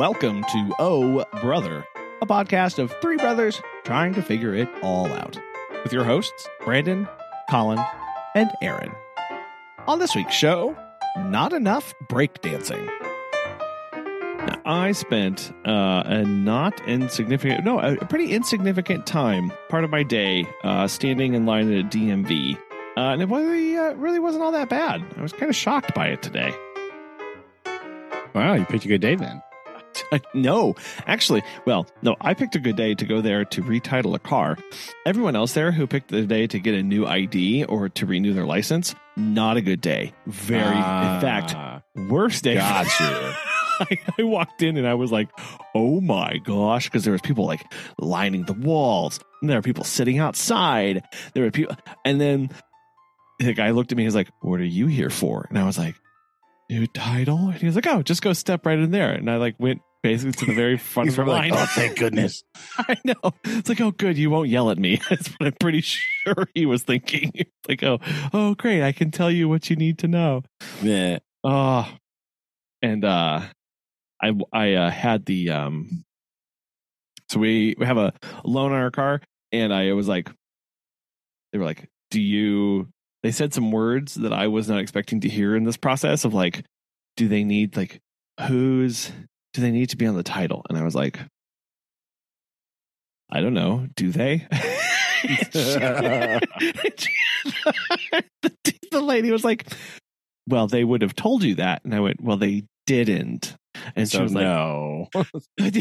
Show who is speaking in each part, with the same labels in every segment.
Speaker 1: Welcome to Oh Brother, a podcast of three brothers trying to figure it all out. With your hosts, Brandon, Collin, and Aaron. On this week's show, not enough breakdancing. Now, I spent a pretty insignificant time, part of my day, standing in line at a DMV. And it really wasn't all that bad. I was kind of shocked by it today.
Speaker 2: Wow, you picked a good day then.
Speaker 1: No, actually, I picked a good day to go there to retitle a car. Everyone else there who picked the day to get a new ID or to renew their license, not a good day. In fact, worst day.
Speaker 2: Gotcha.
Speaker 1: I walked in and I was like, oh my gosh, because there was people like lining the walls. And there were people sitting outside. There were people, and then the guy looked at me. He's like, "What are you here for?" And I was like, "New title." And he was like, "Oh, just go step right in there." And I like went basically to the very front of the line.
Speaker 2: Like, oh, thank goodness.
Speaker 1: I know. It's like, oh, good, you won't yell at me. That's what I'm pretty sure he was thinking. Like, oh, great, I can tell you what you need to know.
Speaker 2: Yeah.
Speaker 1: And I had the so we have a loan on our car, and I was like, they were like, they said some words that I was not expecting to hear in this process of like, do they need do they need to be on the title? And I was like, I don't know. Do they? The lady was like, well, they would have told you that. And I went, well, they didn't. And
Speaker 2: so
Speaker 1: she was
Speaker 2: no.
Speaker 1: Like,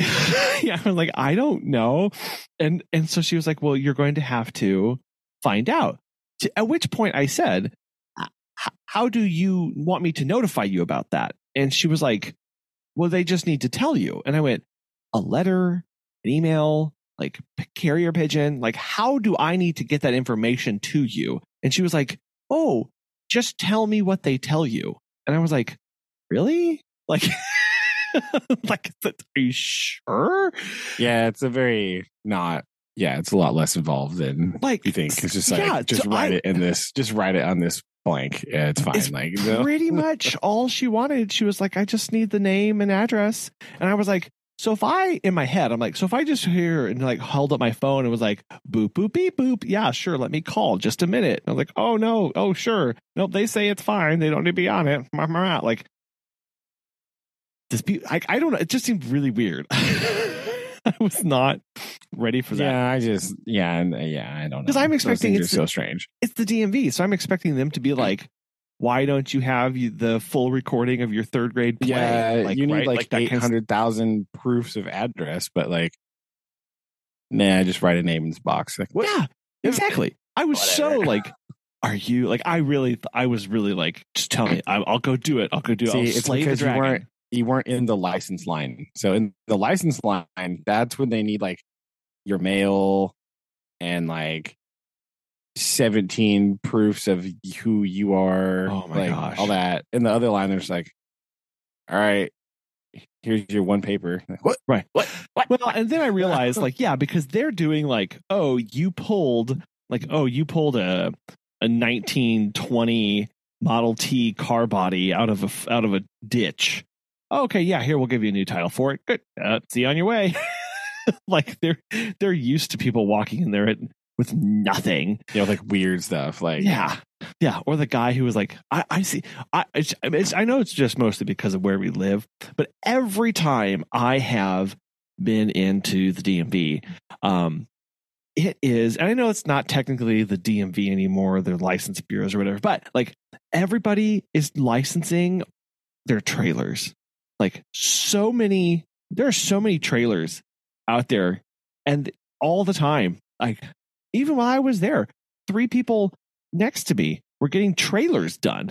Speaker 1: yeah, I was like, I don't know. And so she was like, well, you're going to have to find out. At which point I said, how do you want me to notify you about that? And she was like, well, they just need to tell you. And I went, a letter, an email, like carrier pigeon, like how do I need to get that information to you? And she was like, oh, just tell me what they tell you. And I was like, really? Like, like, are you sure?
Speaker 2: Yeah, it's it's a lot less involved than
Speaker 1: like
Speaker 2: you think. It's just like, just write it on this blank. Yeah, it's fine.
Speaker 1: It's
Speaker 2: like
Speaker 1: pretty much all she wanted. She was like, I just need the name and address. And I was like, so if I just hear and like held up my phone and was like, boop, boop, beep, boop. Yeah, sure. Let me call just a minute. And I was like, oh no. Oh, sure. Nope. They say it's fine. They don't need to be on it. Like this, I don't know. It just seemed really weird. I was not ready for that.
Speaker 2: Yeah, I don't know.
Speaker 1: Because I'm expecting
Speaker 2: it's so strange.
Speaker 1: It's the DMV, so I'm expecting them to be like, why don't you have the full recording of your third grade play?
Speaker 2: Yeah,
Speaker 1: like,
Speaker 2: you need
Speaker 1: right?
Speaker 2: like 800,000 proofs of address, but like, nah, just write a name in this box. Like, what?
Speaker 1: Yeah, exactly. I was so like, are you like? I was really like, just tell me. I'll go do it. I'll go do it.
Speaker 2: See,
Speaker 1: I'll
Speaker 2: it's
Speaker 1: slay the
Speaker 2: because
Speaker 1: dragon.
Speaker 2: you weren't in the license line. So in the license line, that's when they need like your mail and like 17 proofs of who you are.
Speaker 1: Oh my gosh.
Speaker 2: All that. In the other line, there's like, all right, here's your one paper. Like, what?
Speaker 1: Right. What? Well, and then I realized like, yeah, because they're doing like, you pulled a 1920 Model T car body out of a ditch. Okay, yeah, here, we'll give you a new title for it. Good. See you on your way. Like they're used to people walking in there with nothing.
Speaker 2: Like weird stuff. Like
Speaker 1: yeah. Or the guy who was like, I see. I know it's just mostly because of where we live, but every time I have been into the DMV, it is, and I know it's not technically the DMV anymore, the license bureaus or whatever, but like everybody is licensing their trailers. Like there are so many trailers out there, and all the time, like even while I was there, 3 people next to me were getting trailers done.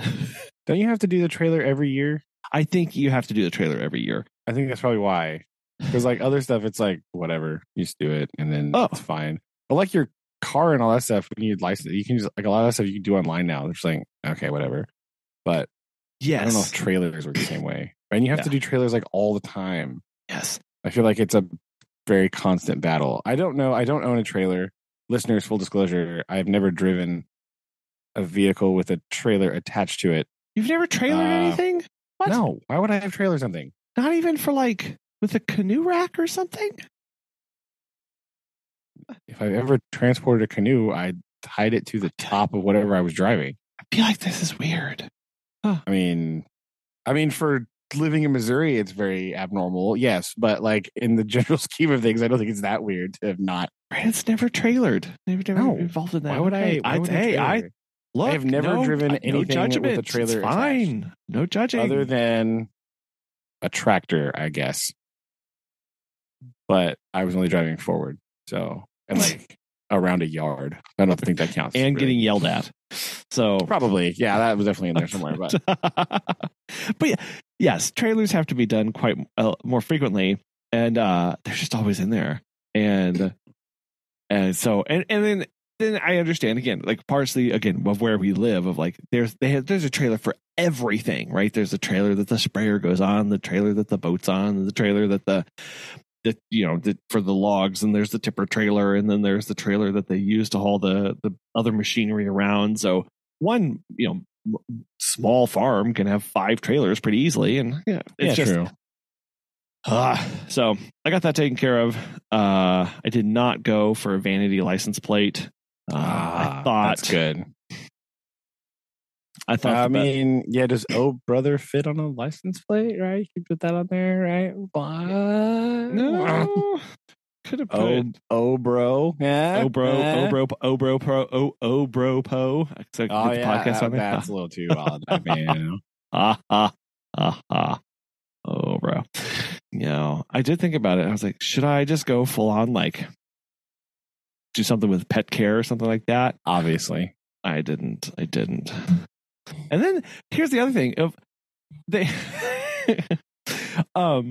Speaker 2: Don't you have to do the trailer every year?
Speaker 1: I think you have to do the trailer every year.
Speaker 2: I think that's probably why. Because like other stuff, it's like whatever, you just do it and then it's fine. But like your car and all that stuff, when you need license, you can just like a lot of that stuff you can do online now. They're just like, okay, whatever. But
Speaker 1: yes,
Speaker 2: I don't know if trailers work the same way. And you have to do trailers like all the time.
Speaker 1: Yes.
Speaker 2: I feel like it's a very constant battle. I don't know. I don't own a trailer. Listeners, full disclosure, I've never driven a vehicle with a trailer attached to it.
Speaker 1: You've never trailered anything? What?
Speaker 2: No. Why would I have trailer something?
Speaker 1: Not even for like with a canoe rack or something?
Speaker 2: If I've ever transported a canoe, I tied it to the top of whatever I was driving.
Speaker 1: I feel like this is weird. Huh.
Speaker 2: I mean, for living in Missouri, it's very abnormal. Yes, but like in the general scheme of things, I don't think it's that weird to have not.
Speaker 1: It's never trailered. Never involved in that.
Speaker 2: Why would I?
Speaker 1: Look,
Speaker 2: I have never driven anything with a trailer.
Speaker 1: It's fine. Attached. No judging.
Speaker 2: Other than a tractor, I guess. But I was only driving forward, so and like around a yard. I don't think that counts.
Speaker 1: And really. Getting yelled at. So
Speaker 2: probably, yeah, that was definitely in there somewhere. But
Speaker 1: but yeah, yes, trailers have to be done quite more frequently, and they're just always in there, and so then I understand again, like partially again of where we live, of like there's a trailer for everything, right? There's a trailer that the sprayer goes on, the trailer that the boat's on, the trailer that the for the logs, and there's the tipper trailer, and then there's the trailer that they use to haul the other machinery around. So one small farm can have 5 trailers pretty easily, and it's just
Speaker 2: true.
Speaker 1: So I got that taken care of. I did not go for a vanity license plate. I thought
Speaker 2: that's good.
Speaker 1: I thought.
Speaker 2: Does "Oh Brother" fit on a license plate? Right, you put that on there, right? What?
Speaker 1: No, could have put
Speaker 2: "Oh Bro," yeah,
Speaker 1: "Oh Bro Po." So
Speaker 2: the podcast on there. That's a little too odd.
Speaker 1: Oh, bro. I did think about it. I was like, should I just go full on, like, do something with pet care or something like that?
Speaker 2: Obviously,
Speaker 1: I didn't. And then here's the other thing: of they, I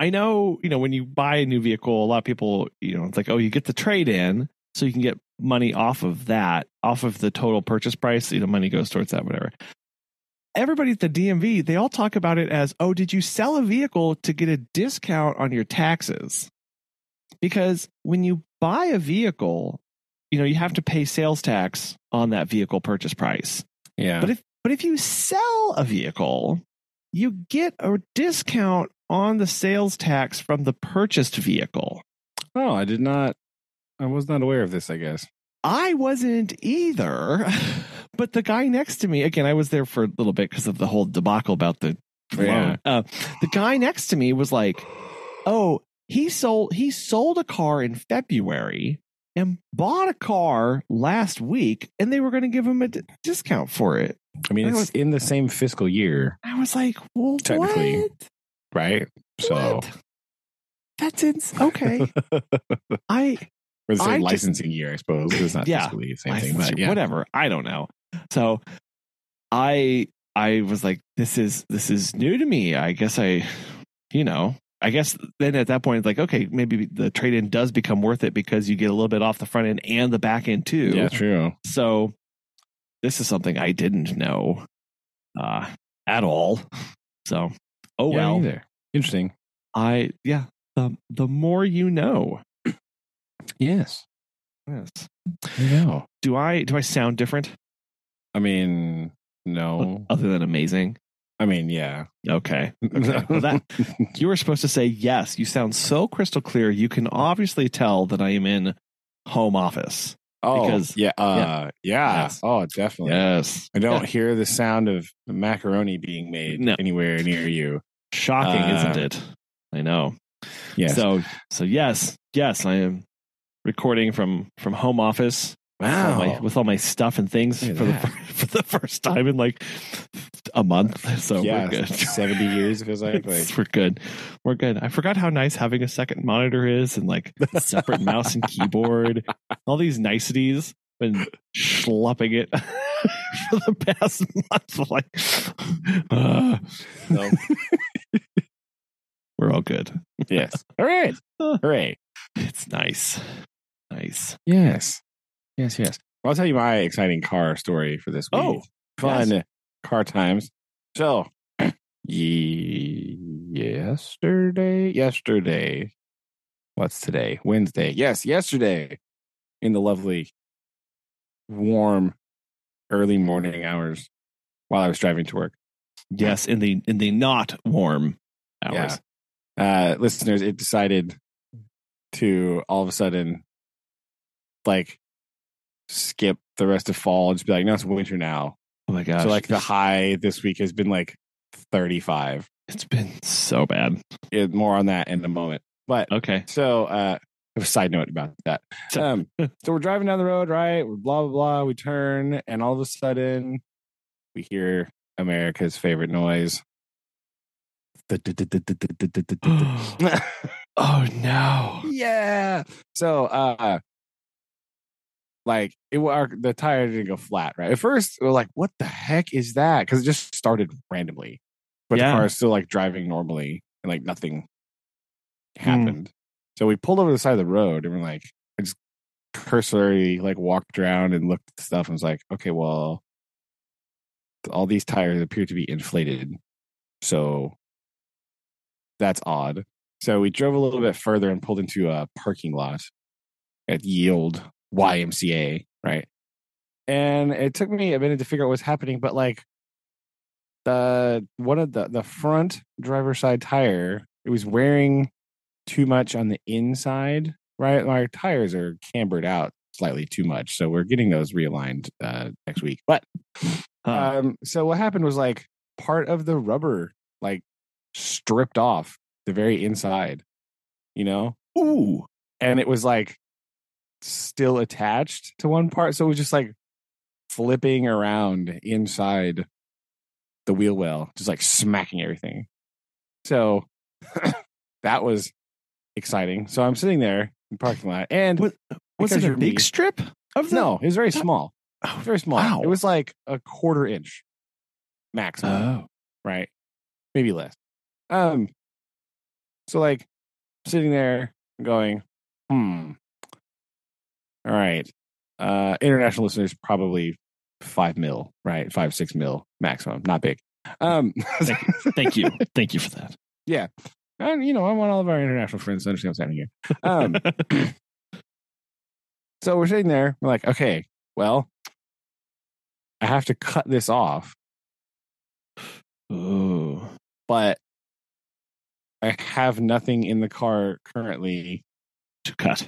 Speaker 1: know, when you buy a new vehicle, a lot of people, it's like, oh, you get the trade in, so you can get money off of that, off of the total purchase price. Money goes towards that, whatever. Everybody at the DMV, they all talk about it as, oh, did you sell a vehicle to get a discount on your taxes? Because when you buy a vehicle, you have to pay sales tax on that vehicle purchase price.
Speaker 2: Yeah.
Speaker 1: But if you sell a vehicle, you get a discount on the sales tax from the purchased vehicle.
Speaker 2: Oh, I was not aware of this, I guess.
Speaker 1: I wasn't either. But the guy next to me, again, I was there for a little bit because of the whole debacle about the loan. The guy next to me was like, oh, he sold a car in February and bought a car last week, and they were going to give him a discount for it.
Speaker 2: I mean, it's in the same fiscal year.
Speaker 1: I was like, well,
Speaker 2: technically,
Speaker 1: what?
Speaker 2: Right? So
Speaker 1: that's okay.
Speaker 2: Or the same licensing year, I suppose. It's not fiscally the same thing, but
Speaker 1: whatever. I don't know. So I was like, this is new to me. I guess then at that point, it's like, okay, maybe the trade-in does become worth it because you get a little bit off the front end and the back end too.
Speaker 2: Yeah, true.
Speaker 1: So this is something I didn't know at all. So, well.
Speaker 2: Either. Interesting.
Speaker 1: The more you know.
Speaker 2: Yes.
Speaker 1: Yeah. Do I sound different?
Speaker 2: I mean, no.
Speaker 1: Other than amazing.
Speaker 2: I mean, yeah.
Speaker 1: Okay. Well, you were supposed to say yes. You sound so crystal clear. You can obviously tell that I am in home office.
Speaker 2: Oh,
Speaker 1: because,
Speaker 2: yeah. Yes. Oh, definitely.
Speaker 1: Yes.
Speaker 2: I don't hear the sound of macaroni being made anywhere near you.
Speaker 1: Shocking, isn't it? I know.
Speaker 2: Yes.
Speaker 1: So yes, I am recording from home office.
Speaker 2: Wow.
Speaker 1: With all my stuff and things for the first time in like a month. So we're good.
Speaker 2: 70 years, it feels like.
Speaker 1: We're good. I forgot how nice having a second monitor is, and like separate mouse and keyboard, all these niceties. Been schlepping it for the past month. Like, we're all good.
Speaker 2: Yes. All right. Hooray.
Speaker 1: It's nice.
Speaker 2: Yes. I'll tell you my exciting car story for this week.
Speaker 1: Oh,
Speaker 2: fun car times. So, yesterday. What's today? Wednesday. Yes, yesterday, in the lovely, warm, early morning hours, while I was driving to work.
Speaker 1: Yes, in the not warm hours.
Speaker 2: listeners, it decided to all of a sudden like skip the rest of fall and just be like, no, it's winter now.
Speaker 1: Oh my gosh.
Speaker 2: So like the high this week has been like 35.
Speaker 1: It's been so bad.
Speaker 2: More on that in a moment. But
Speaker 1: okay.
Speaker 2: So a side note about that. So we're driving down the road, right? We're blah, blah, blah. We turn and all of a sudden we hear America's favorite noise.
Speaker 1: Oh no.
Speaker 2: Yeah. So like the tire didn't go flat, right? At first we're like, what the heck is that? Because it just started randomly. But the car is still like driving normally and like nothing happened. So we pulled over to the side of the road and we're like, I just cursorily like walked around and looked at the stuff and was like, okay, well, all these tires appear to be inflated. So that's odd. So we drove a little bit further and pulled into a parking lot at Yield YMCA, right? And it took me a minute to figure out what's happening, but like one of the front driver's side tire, it was wearing too much on the inside, right? Our tires are cambered out slightly too much, so we're getting those realigned next week. But so what happened was like part of the rubber like stripped off the very inside, you know?
Speaker 1: Ooh.
Speaker 2: And it was like still attached to one part, so it was just like flipping around inside the wheel well, just like smacking everything. So that was exciting. So I'm sitting there in the parking lot, and
Speaker 1: was it a big strip of them?
Speaker 2: No, it was very small. Very small.
Speaker 1: Wow.
Speaker 2: It was like a 1/4 inch maximum.
Speaker 1: Oh.
Speaker 2: Right. Maybe less. So like sitting there going, all right. International listeners probably 5 mil, right? 5-6 mil maximum, not big.
Speaker 1: Thank you. Thank you for that.
Speaker 2: Yeah. And I want all of our international friends to understand what's happening here. So we're sitting there, we're like, okay, well, I have to cut this off.
Speaker 1: Ooh.
Speaker 2: But I have nothing in the car currently
Speaker 1: to cut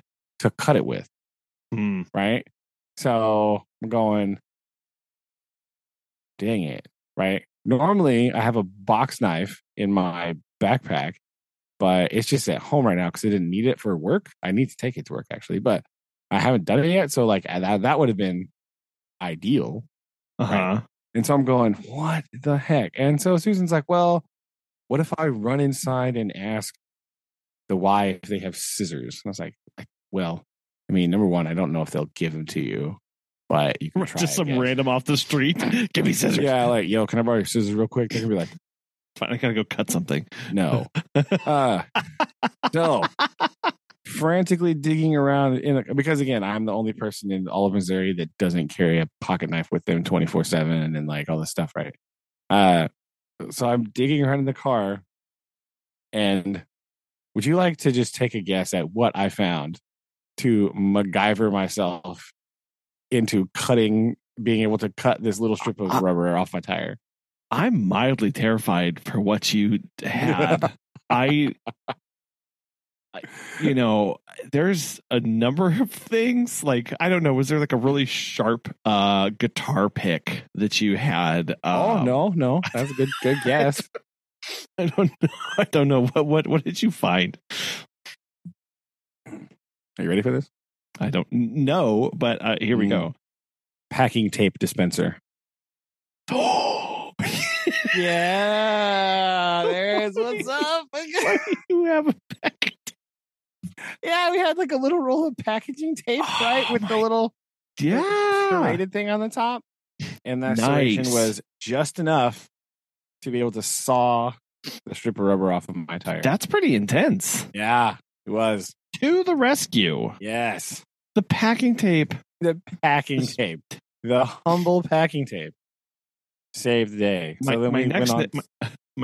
Speaker 2: it with. Right? So I'm going, dang it, right? Normally I have a box knife in my backpack, but it's just at home right now because I didn't need it for work. I need to take it to work actually, but I haven't done it yet. So like that would have been ideal. Right? And so I'm going, what the heck? And so Susan's like, well, what if I run inside and ask the Y if they have scissors? And I was like, well, I mean, number one, I don't know if they'll give them to you, but you can try.
Speaker 1: Just some random off the street. Give me scissors.
Speaker 2: Yeah, like, yo, can I borrow your scissors real quick? They're gonna be like,
Speaker 1: fine, I gotta go cut something.
Speaker 2: No. So frantically digging around because again, I'm the only person in all of Missouri that doesn't carry a pocket knife with them 24/7 and like all this stuff, right? So I'm digging around in the car, and would you like to just take a guess at what I found to MacGyver myself into being able to cut this little strip of rubber off my tire?
Speaker 1: I'm mildly terrified for what you had. There's a number of things, like, I don't know, was there like a really sharp guitar pick that you had?
Speaker 2: No, that's a good guess.
Speaker 1: I don't know what did you find?
Speaker 2: Are you ready for this?
Speaker 1: I don't know, but here we go.
Speaker 2: Packing tape dispenser. Yeah, there's what's up.
Speaker 1: Why do you have a packing tape?
Speaker 2: Yeah, we had like a little roll of packaging tape, right? With the little serrated thing on the top. And that serration was just enough to be able to saw the strip of rubber off of my tire.
Speaker 1: That's pretty intense.
Speaker 2: Yeah, it was.
Speaker 1: To the rescue.
Speaker 2: Yes.
Speaker 1: The packing tape.
Speaker 2: The packing tape. The humble packing tape saved the day.
Speaker 1: My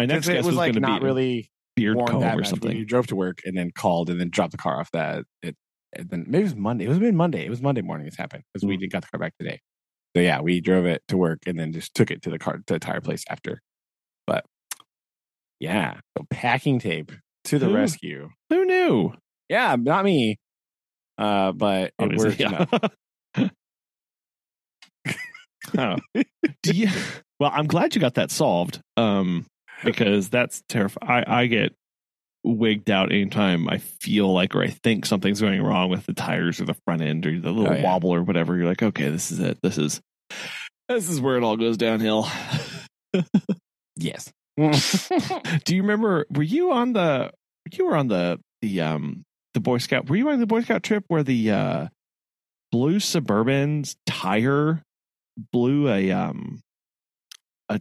Speaker 1: next guess was like
Speaker 2: not really
Speaker 1: beard comb or something.
Speaker 2: You drove to work and then called and then dropped the car off that. And then maybe it was Monday. It was Monday. It was Monday morning this happened because we got the car back today. So yeah, we drove it to work and then just took it to the tire place after. But yeah, so packing tape to the rescue.
Speaker 1: Who knew?
Speaker 2: Yeah, not me. But it worked enough.
Speaker 1: Oh. Well, I'm glad you got that solved. Because that's terrifying. I get wigged out anytime I feel like or I think something's going wrong with the tires or the front end or the little wobble or whatever. You're like, okay, this is it. This is where it all goes downhill.
Speaker 2: Yes.
Speaker 1: Do you remember? Were you on the Boy Scout? Were you on the Boy Scout trip where the blue Suburban's tire blew a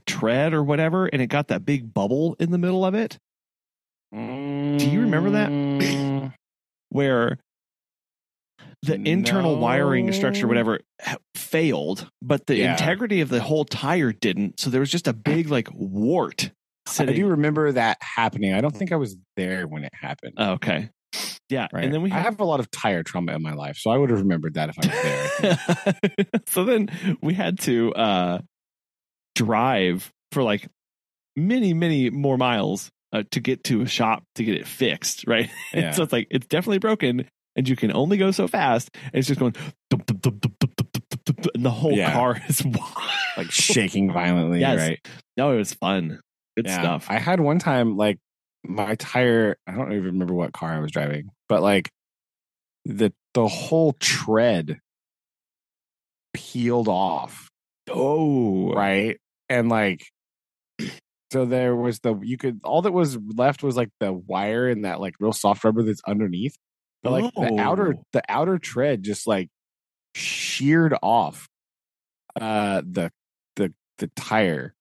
Speaker 1: tread or whatever, and it got that big bubble in the middle of it? Do you remember that? Where the internal wiring structure, whatever, failed, but the integrity of the whole tire didn't. So there was just a big like wart sitting.
Speaker 2: I do remember that happening. I don't think I was there when it happened.
Speaker 1: Oh, okay. Yeah.
Speaker 2: Right.
Speaker 1: And then
Speaker 2: I have a lot of tire trauma in my life, so I would have remembered that if I was there.
Speaker 1: So then we had to drive for like many, many more miles to get to a shop to get it fixed, right? Yeah. So it's like it's definitely broken, and you can only go so fast. And it's just going, dum, dum, dum, dum, dum, dum, dum, dum, and the whole car is
Speaker 2: like shaking violently. Yes. Right?
Speaker 1: No, it was fun. Good stuff.
Speaker 2: I had one time like my tire. I don't even remember what car I was driving, but like the whole tread peeled off.
Speaker 1: Oh,
Speaker 2: right, and like. So there was all that was left was like the wire and that like real soft rubber that's underneath. But like the outer tread just like sheared off the tire.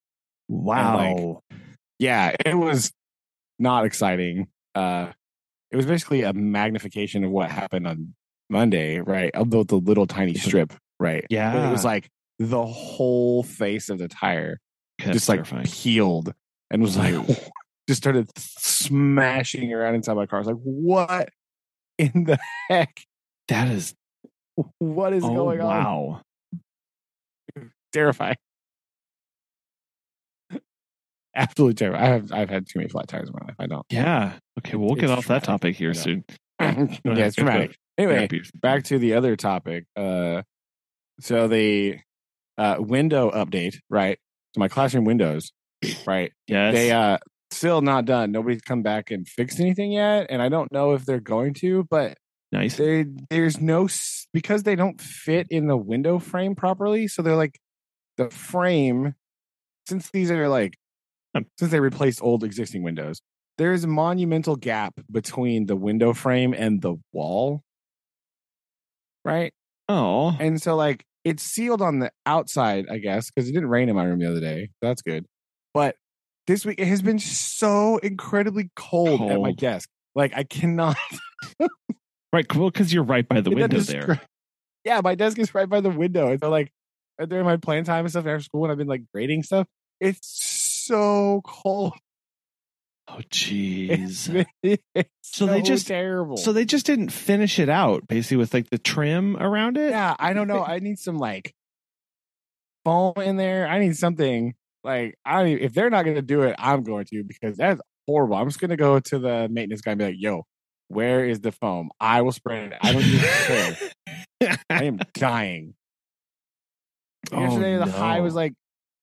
Speaker 1: Wow.
Speaker 2: Like, yeah, it was not exciting. It was basically a magnification of what happened on Monday, right? Although the little tiny strip, right?
Speaker 1: Yeah.
Speaker 2: But it was like the whole face of the tire. Just like peeled and was like just started smashing around inside my car. I was like, what in the heck? What is going on?
Speaker 1: Wow.
Speaker 2: Terrifying. Absolutely terrifying. I've had too many flat tires in my life. I don't.
Speaker 1: Yeah. Okay, we'll get off that topic here soon.
Speaker 2: Yeah, it's traumatic. Anyway, back to the other topic. So the window update, right? So my classroom windows, right?
Speaker 1: Yes.
Speaker 2: They still not done. Nobody's come back and fixed anything yet, and I don't know if they're going to. But
Speaker 1: nice.
Speaker 2: There's no because they don't fit in the window frame properly. So they're like the frame. Since these are like since they replaced old existing windows, there is a monumental gap between the window frame and the wall, right?
Speaker 1: Oh,
Speaker 2: and so like. It's sealed on the outside, I guess, because it didn't rain in my room the other day. That's good. But this week, it has been so incredibly cold at my desk. Like, I cannot.
Speaker 1: Right. Well, because you're right by the window there.
Speaker 2: Yeah, my desk is right by the window. And so, like, during my playing time and stuff after school, when I've been, like, grading stuff, it's so cold.
Speaker 1: Oh, jeez.
Speaker 2: So they just terrible.
Speaker 1: So they just didn't finish it out, basically, with like the trim around it.
Speaker 2: Yeah, I don't know. I need some like foam in there. I need something like if they're not going to do it, I'm going to because that's horrible. I'm just going to go to the maintenance guy and be like, "Yo, where is the foam? I will spread it. I don't even care. I am dying." Yesterday, the high was like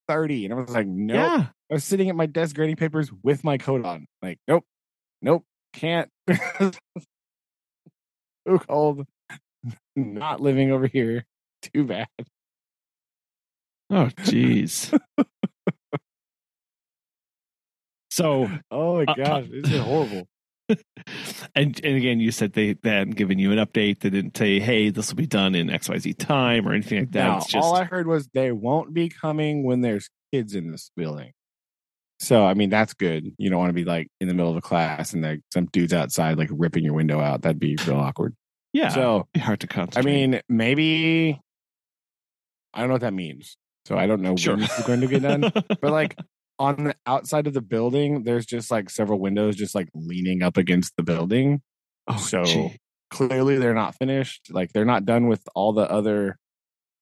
Speaker 2: 30, and I was like, "Nope." Yeah. I was sitting at my desk grading papers with my coat on. Like, nope, can't. Too cold. Not living over here. Too bad.
Speaker 1: Oh, jeez. So,
Speaker 2: oh my gosh, this is horrible.
Speaker 1: And again, you said they hadn't given you an update. They didn't say, "Hey, this will be done in XYZ time" or anything like that.
Speaker 2: No,
Speaker 1: it's just
Speaker 2: all I heard was they won't be coming when there's kids in this building. So, I mean, that's good. You don't want to be like in the middle of a class and like some dude's outside like ripping your window out. That'd be real awkward.
Speaker 1: Yeah.
Speaker 2: So,
Speaker 1: it'd be hard to concentrate.
Speaker 2: I mean, maybe I don't know what that means. So I don't know when this is going to get done. But like on the outside of the building, there's just like several windows just like leaning up against the building.
Speaker 1: Oh,
Speaker 2: so clearly they're not finished. Like they're not done with all the other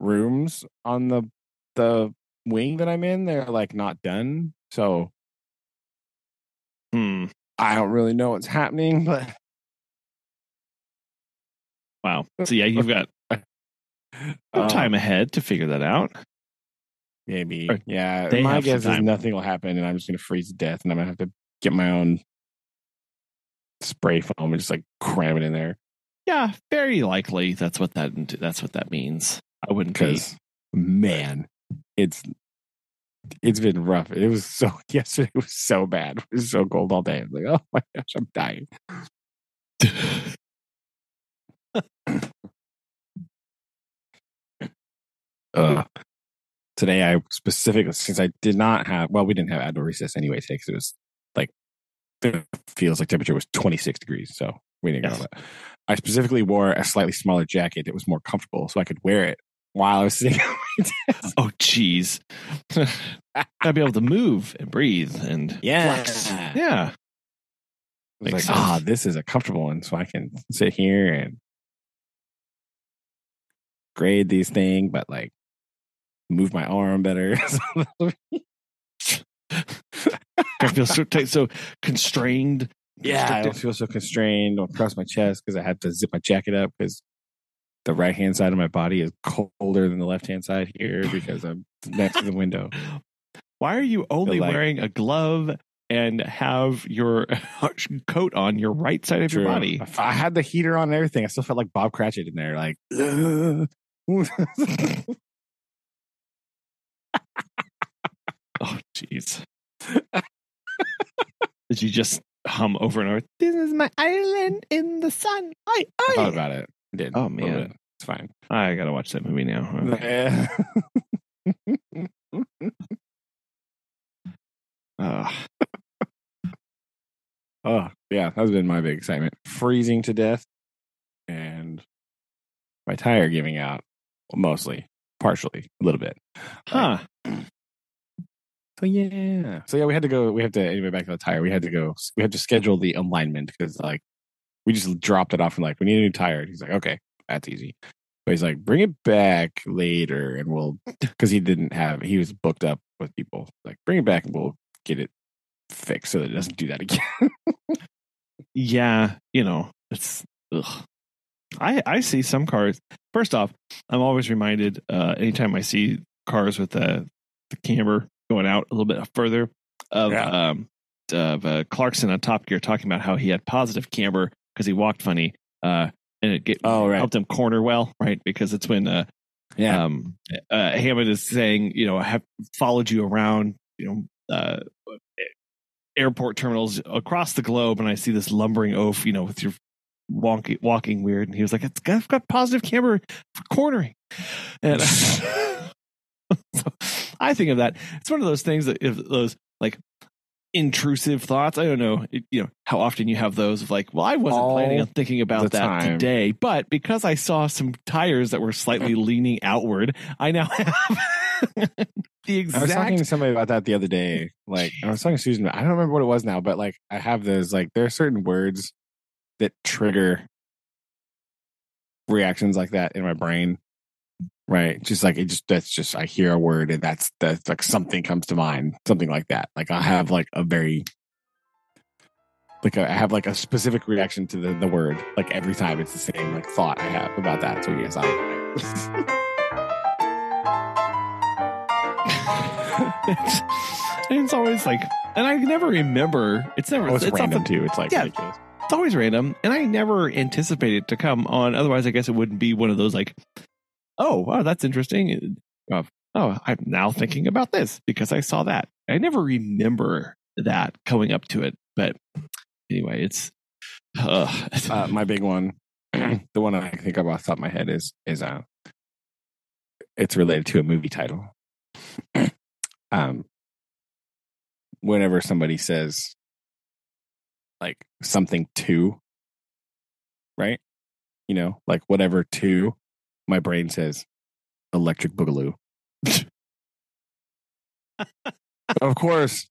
Speaker 2: rooms on the wing that I'm in. They're like not done. So I I don't really know what's happening, but
Speaker 1: Wow. So yeah, you've got some time ahead to figure that out.
Speaker 2: Maybe.
Speaker 1: Or
Speaker 2: Yeah.
Speaker 1: they
Speaker 2: My
Speaker 1: have some
Speaker 2: guess is
Speaker 1: time.
Speaker 2: nothing will happen and I'm just going to freeze to death and I'm going to have to get my own spray foam and just like cram it in there.
Speaker 1: Yeah, very likely that's what that means. I wouldn't be.
Speaker 2: Because, man, it's been rough. It was so, yesterday was so bad. It was so cold all day. I was like, oh my gosh, I'm dying. Today I specifically, since I did not have, well, we didn't have outdoor recess anyway today because it was like, it feels like temperature was 26 degrees. So we didn't go that. I specifically wore a slightly smaller jacket that was more comfortable so I could wear it while I was sitting on my desk.
Speaker 1: Oh, geez. Gotta be able to move and breathe and flex. Yeah.
Speaker 2: Like, this is a comfortable one, so I can sit here and grade these things, but like move my arm better.
Speaker 1: I feel so constrained.
Speaker 2: Yeah, I don't feel so constrained across my chest because I had to zip my jacket up because the right hand side of my body is colder than the left hand side here because I'm next to the window.
Speaker 1: Why are you only wearing a glove and have your coat on your right side of your body?
Speaker 2: If I had the heater on and everything, I still felt like Bob Cratchit in there. Like,
Speaker 1: oh, jeez. Did you just hum over and over? This is my island in the sun. I
Speaker 2: thought about it. I did.
Speaker 1: Oh, man.
Speaker 2: It's fine.
Speaker 1: I gotta watch that movie now. Okay.
Speaker 2: Oh, yeah, that's been my big excitement. Freezing to death and my tire giving out, mostly, partially, a little bit.
Speaker 1: Huh.
Speaker 2: So yeah, we had to, anyway, back to the tire. We had to schedule the alignment because like we just dropped it off and like, we need a new tire. He's like, okay, that's easy. But he's like, bring it back later and we'll, because he was booked up with people. Like, bring it back and we'll get it fixed so that it doesn't do that again.
Speaker 1: Yeah, it's ugh. I see some cars. First off, I'm always reminded anytime I see cars with the camber going out a little bit further of Clarkson on Top Gear talking about how he had positive camber because he walked funny and it helped him corner well, right? Because it's when Hammond is saying, I have followed you around, airport terminals across the globe, and I see this lumbering oaf, with your walking weird. And he was like, I've got positive camber for cornering. And so I think of that. It's one of those things that if those like intrusive thoughts, I don't know, how often you have those of like, well, I wasn't planning on thinking about that today, but because I saw some tires that were slightly leaning outward, I now have the exact.
Speaker 2: I was talking to somebody about that the other day. Like, I was talking to Susan, I don't remember what it was now, but like, I have those, like, there are certain words that trigger reactions like that in my brain. Right. Just like I hear a word and that's like something comes to mind, something like that. Like I have like a very, like I have like a specific reaction to the word. Like every time it's the same like thought I have about that. So yes,
Speaker 1: it's always like, and I never remember. It's
Speaker 2: random too. It's like ridiculous.
Speaker 1: It's always random, and I never anticipate it to come on. Otherwise, I guess it wouldn't be one of those like, oh, wow, that's interesting. Oh, I'm now thinking about this because I saw that. I never remember that coming up to it. But anyway, it's
Speaker 2: my big one. The one I think of off the top of my head is it's related to a movie title. Whenever somebody says like something to, right? Like whatever to, my brain says Electric Boogaloo. Of course,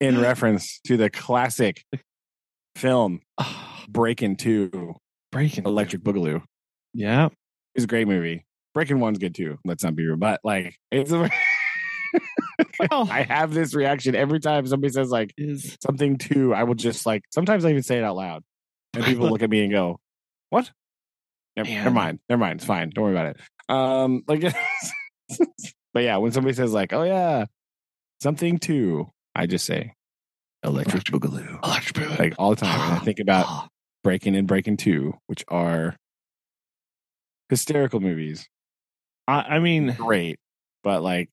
Speaker 2: in reference to the classic film Breakin 2, Electric Boogaloo.
Speaker 1: Yeah.
Speaker 2: It's a great movie. Breakin 1's good too. Let's not be rude. But like, it's
Speaker 1: Well,
Speaker 2: I have this reaction every time somebody says like
Speaker 1: is
Speaker 2: something to. I will just like sometimes I even say it out loud, and people look at me and go, "What? Never mind. Never mind. It's fine. Don't worry about it." Like, but yeah, when somebody says like, "Oh yeah, something to," I just say electric boogaloo, like all the time, and I think about Breakin and Breakin 2, which are hysterical movies.
Speaker 1: I mean,
Speaker 2: great, but like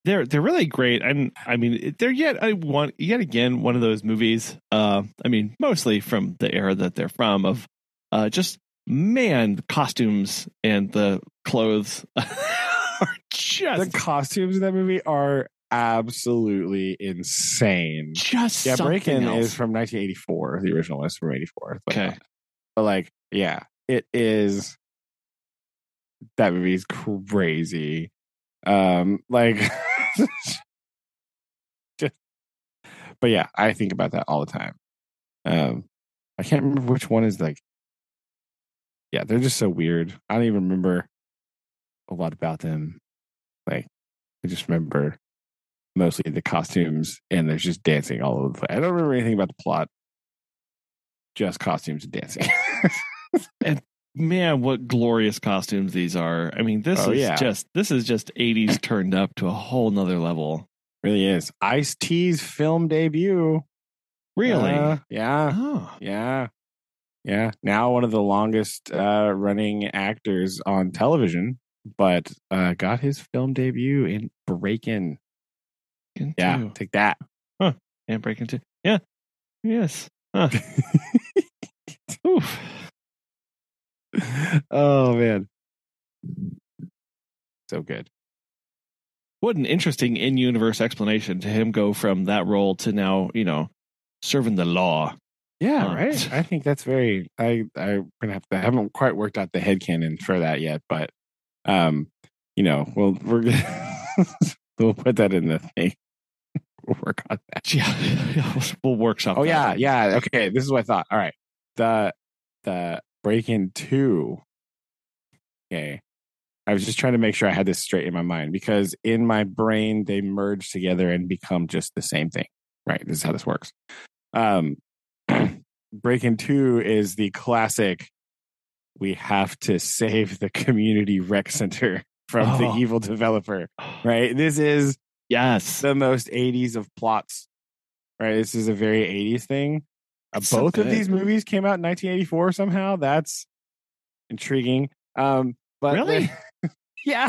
Speaker 1: they're really great, and I mean they're yet again one of those movies. I mean, mostly from the era that they're from, of just man, costumes and the clothes are just
Speaker 2: the costumes in that movie are absolutely insane.
Speaker 1: Just
Speaker 2: yeah, Breakin
Speaker 1: else.
Speaker 2: is from 1984. The original is from 84.
Speaker 1: Okay,
Speaker 2: but like, yeah, it is. That movie is crazy. Like, just, but yeah, I think about that all the time. I can't remember which one is like. Yeah, they're just so weird. I don't even remember a lot about them. Like, I just remember mostly the costumes, and there's just dancing all over the place. I don't remember anything about the plot. Just costumes and dancing.
Speaker 1: and man, what glorious costumes these are! I mean, this is just 80s turned up to a whole nother level.
Speaker 2: Really is. Ice-T's film debut.
Speaker 1: Really?
Speaker 2: Yeah.
Speaker 1: Oh.
Speaker 2: Yeah. Yeah. Now one of the longest running actors on television, but got his film debut in Breakin. Yeah, take that.
Speaker 1: Huh. And Breakin 2. Yeah. Yes. Huh. Oof.
Speaker 2: Oh man. So good.
Speaker 1: What an interesting in-universe explanation to him go from that role to now, serving the law.
Speaker 2: Yeah, right. I think that's very. I'm gonna have to. I haven't quite worked out the headcanon for that yet, but we'll we'll put that in the thing. We'll work on that.
Speaker 1: Yeah, we'll workshop.
Speaker 2: Oh yeah, yeah. Okay, this is what I thought. All right, the Breakin 2. Okay, I was just trying to make sure I had this straight in my mind, because in my brain they merge together and become just the same thing. Right. This is how this works. Breakin 2 is the classic. We have to save the community rec center from the evil developer. Right. This is the most 80s of plots. Right. This is a very 80s thing. Both of these movies came out in 1984 somehow. That's intriguing. But
Speaker 1: really?
Speaker 2: Yeah.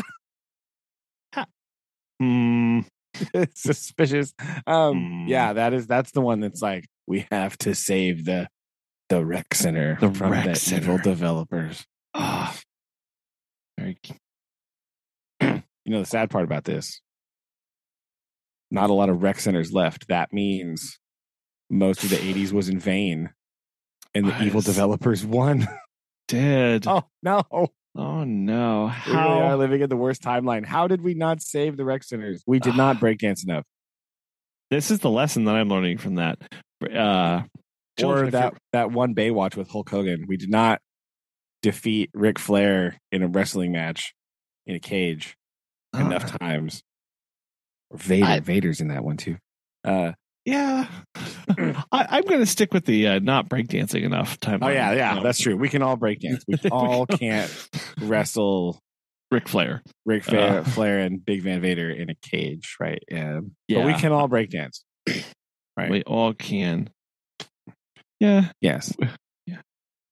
Speaker 2: It's suspicious. Yeah, that's the one that's like, we have to save the rec center from the evil developers.
Speaker 1: Very.
Speaker 2: The sad part about this, not a lot of rec centers left. That means most of the 80s was in vain, and the evil developers won.
Speaker 1: Did.
Speaker 2: Oh no.
Speaker 1: Oh no.
Speaker 2: We really are living in the worst timeline. How did we not save the rec centers? We did not breakdance enough.
Speaker 1: This is the lesson that I'm learning from that.
Speaker 2: Or that one Baywatch with Hulk Hogan. We did not defeat Ric Flair in a wrestling match in a cage enough times. Or Vader's in that one too.
Speaker 1: Yeah. I'm going to stick with the not breakdancing enough time.
Speaker 2: Oh yeah, that's true. We can all breakdance. We all can't wrestle
Speaker 1: Ric Flair,
Speaker 2: Flair, and Big Van Vader in a cage, right? But we can all breakdance. Right.
Speaker 1: We all can. Yeah.
Speaker 2: Yes.
Speaker 1: Yeah.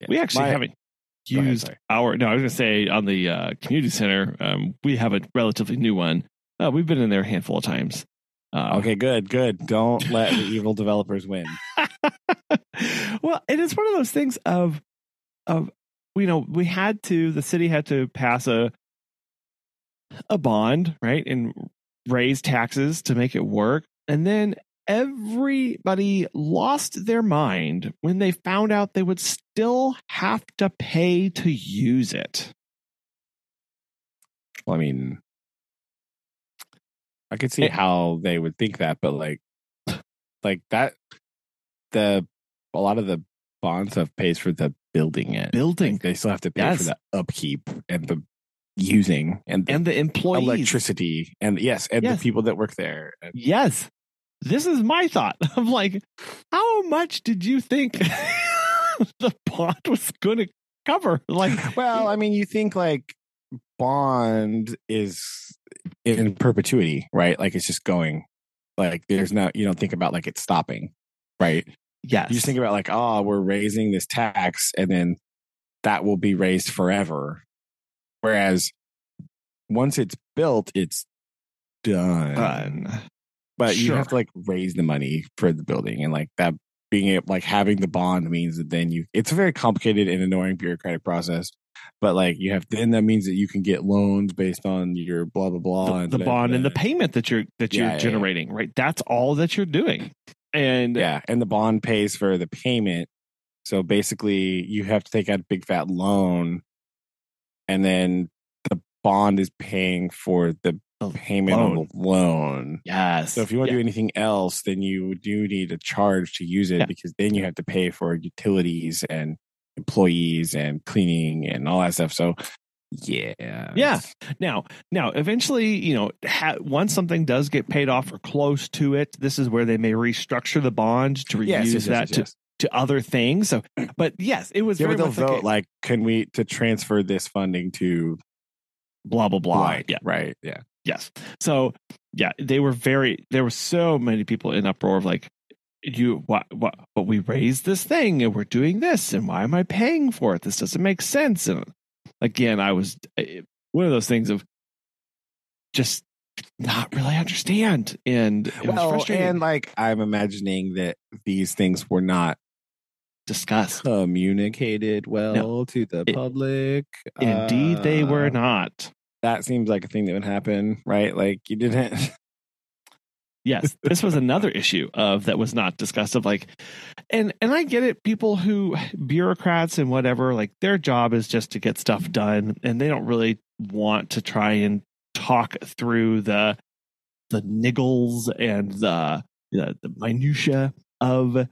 Speaker 1: We actually haven't used our. No, I was going to say on the community center, we have a relatively new one. We've been in there a handful of times.
Speaker 2: Okay, good. Don't let the evil developers win.
Speaker 1: Well, and it's one of those things of the city had to pass a bond, right, and raise taxes to make it work, and then everybody lost their mind when they found out they would still have to pay to use it.
Speaker 2: Well, I mean, I could see how they would think that, but like that, a lot of the bond stuff pays for the building it.
Speaker 1: Building.
Speaker 2: Like, they still have to pay for the upkeep and the using and
Speaker 1: the employees,
Speaker 2: electricity, and the people that work there.
Speaker 1: Yes. This is my thought. I'm like, how much did you think the bond was going to cover? Like,
Speaker 2: well, I mean, you think like bond is in perpetuity, right? Like it's just going. Like there's no, you don't think about like it's stopping, right?
Speaker 1: Yes.
Speaker 2: You just think about like, oh, we're raising this tax, and then that will be raised forever. Whereas once it's built, it's done. But you have to like raise the money for the building, and like that being able, like having the bond means that then it's a very complicated and annoying bureaucratic process. But like then that means that you can get loans based on your blah blah blah,
Speaker 1: and the bond and the payment that you're generating, right? That's all that you're doing, and
Speaker 2: and the bond pays for the payment. So basically, you have to take out a big fat loan, and then the bond is paying for the payment on the loan.
Speaker 1: Yes.
Speaker 2: So if you want to do anything else, then you do need a charge to use it, because then you have to pay for utilities and employees and cleaning and all that stuff. So
Speaker 1: yeah. Now, eventually, once something does get paid off or close to it, this is where they may restructure the bond to reuse that to other things. So, but yes, it was very
Speaker 2: much vote like, can we to transfer this funding to
Speaker 1: blah blah blah.
Speaker 2: Like, right. Yeah.
Speaker 1: Yes. So there were so many people in uproar of like, but we raised this thing and we're doing this, and why am I paying for it? This doesn't make sense. And again, I was one of those things of just not really understand, and it was frustrating.
Speaker 2: And like I'm imagining that these things were not
Speaker 1: discussed,
Speaker 2: communicated well to the public.
Speaker 1: Indeed, they were not.
Speaker 2: That seems like a thing that would happen, right? Like you didn't.
Speaker 1: Yes, this was another issue that was not discussed of like, and I get it. People who bureaucrats and whatever, like their job is just to get stuff done, and they don't really want to try and talk through the niggles and the minutia of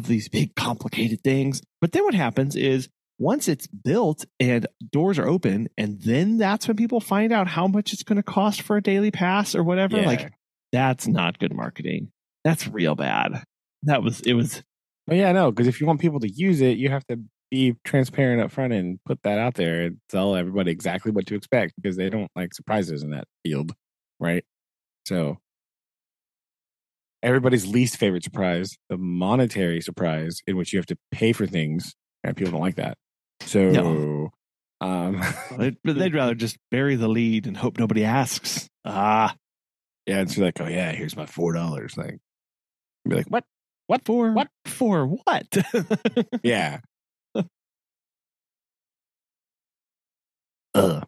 Speaker 1: these big complicated things. But then what happens is once it's built and doors are open, and then that's when people find out how much it's going to cost for a daily pass or whatever.
Speaker 2: Yeah.
Speaker 1: Like. That's not good marketing. That's real bad. It was.
Speaker 2: Well, yeah, no, because if you want people to use it, you have to be transparent up front and put that out there and tell everybody exactly what to expect, because they don't like surprises in that field, right? So everybody's least favorite surprise, the monetary surprise, in which you have to pay for things, and people don't like that. So
Speaker 1: they'd rather just bury the lead and hope nobody asks.
Speaker 2: Yeah, and she's like, "Oh yeah, here's my $4." Like, be like, "What? What
Speaker 1: for? What for? What?"
Speaker 2: Yeah.
Speaker 1: I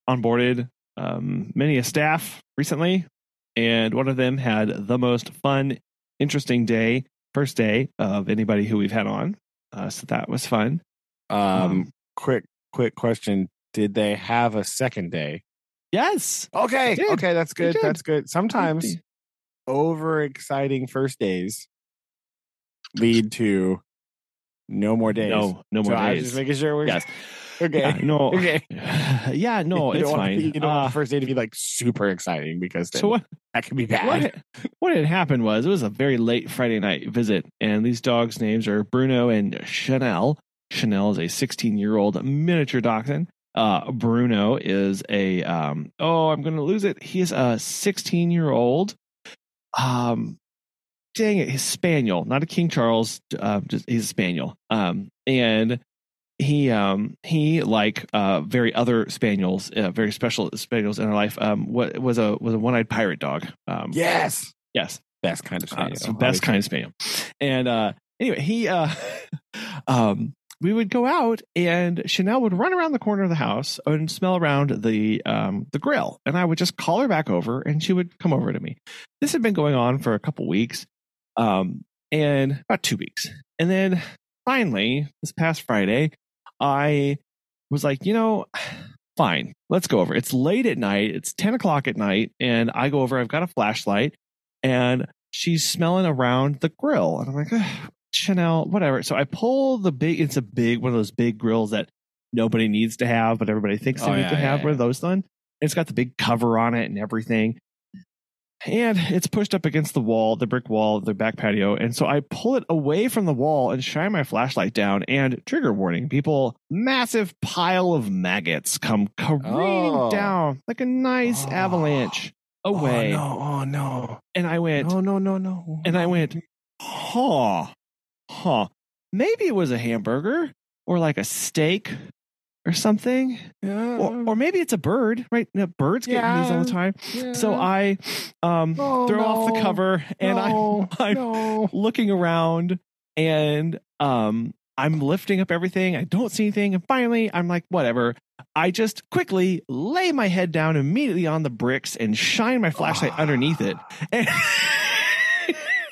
Speaker 1: onboarded many a staff recently, and one of them had the most fun, interesting first day of anybody who we've had on. So that was fun.
Speaker 2: Quick question. Did they have a second day?
Speaker 1: Yes.
Speaker 2: Okay. Okay. That's good. That's good. Sometimes overexciting first days lead to no more days.
Speaker 1: No more days.
Speaker 2: I was just making sure we're okay.
Speaker 1: Yeah, no. Okay. Yeah. No, it's fine.
Speaker 2: You don't want the first day to be like super exciting, because that could be bad.
Speaker 1: What had happened was it was a very late Friday night visit, and these dogs' names are Bruno and Chanel. Chanel is a 16-year-old miniature dachshund. Bruno is I'm going to lose it. He is a 16-year-old. Dang it, his spaniel, not a King Charles. He's a spaniel. And he like very other spaniels, very special spaniels in our life. What was a one-eyed pirate dog.
Speaker 2: Yes.
Speaker 1: Best kind of spaniel. Best kind of spaniel. And anyway, he we would go out, and Chanel would run around the corner of the house and smell around the grill, and I would just call her back over, and she would come over to me. This had been going on for a couple weeks, and about 2 weeks, and then finally this past Friday, I was like, fine, let's go over. It's late at night. It's 10 o'clock at night, and I go over. I've got a flashlight, and she's smelling around the grill, and I'm like, Chanel, whatever. So I pull it's a big one of those big grills that nobody needs to have, but everybody thinks they need to have one of those done. It's got the big cover on it and everything. And it's pushed up against the wall, the brick wall, the back patio. And so I pull it away from the wall and shine my flashlight down, and trigger warning, people, massive pile of maggots come careening down like a nice avalanche away.
Speaker 2: Oh no.
Speaker 1: And I went,
Speaker 2: no.
Speaker 1: And I went, maybe it was a hamburger or like a steak or something, or maybe it's a bird, right? Birds get these all the time. So I throw off the cover, and I'm looking around, and I'm lifting up everything. I don't see anything, and finally I'm like, whatever. I just quickly lay my head down immediately on the bricks and shine my flashlight underneath it. And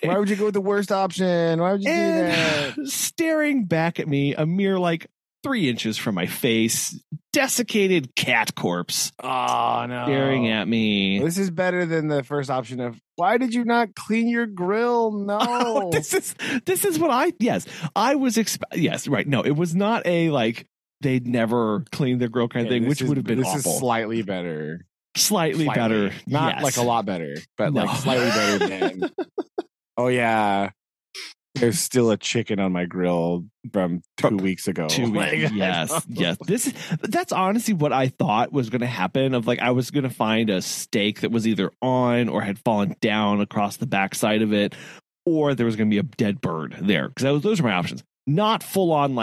Speaker 2: why would you go with the worst option? Why would you do that?
Speaker 1: Staring back at me, a mere 3 inches from my face, desiccated cat corpse.
Speaker 2: Oh no!
Speaker 1: Staring at me.
Speaker 2: This is better than the first option of why did you not clean your grill? No,
Speaker 1: this is what I was yes, right. No, it was not a they'd never cleaned their grill kind of thing, which would have been awful.
Speaker 2: This is slightly better.
Speaker 1: Slightly better,
Speaker 2: not a lot better, but slightly better than. Oh yeah. There's still a chicken on my grill from 2 weeks ago.
Speaker 1: 2 weeks. Yes. That's honestly what I thought was going to happen. Of I was going to find a steak that was either on or had fallen down across the backside of it, or there was going to be a dead bird there. Because those were my options. Not full on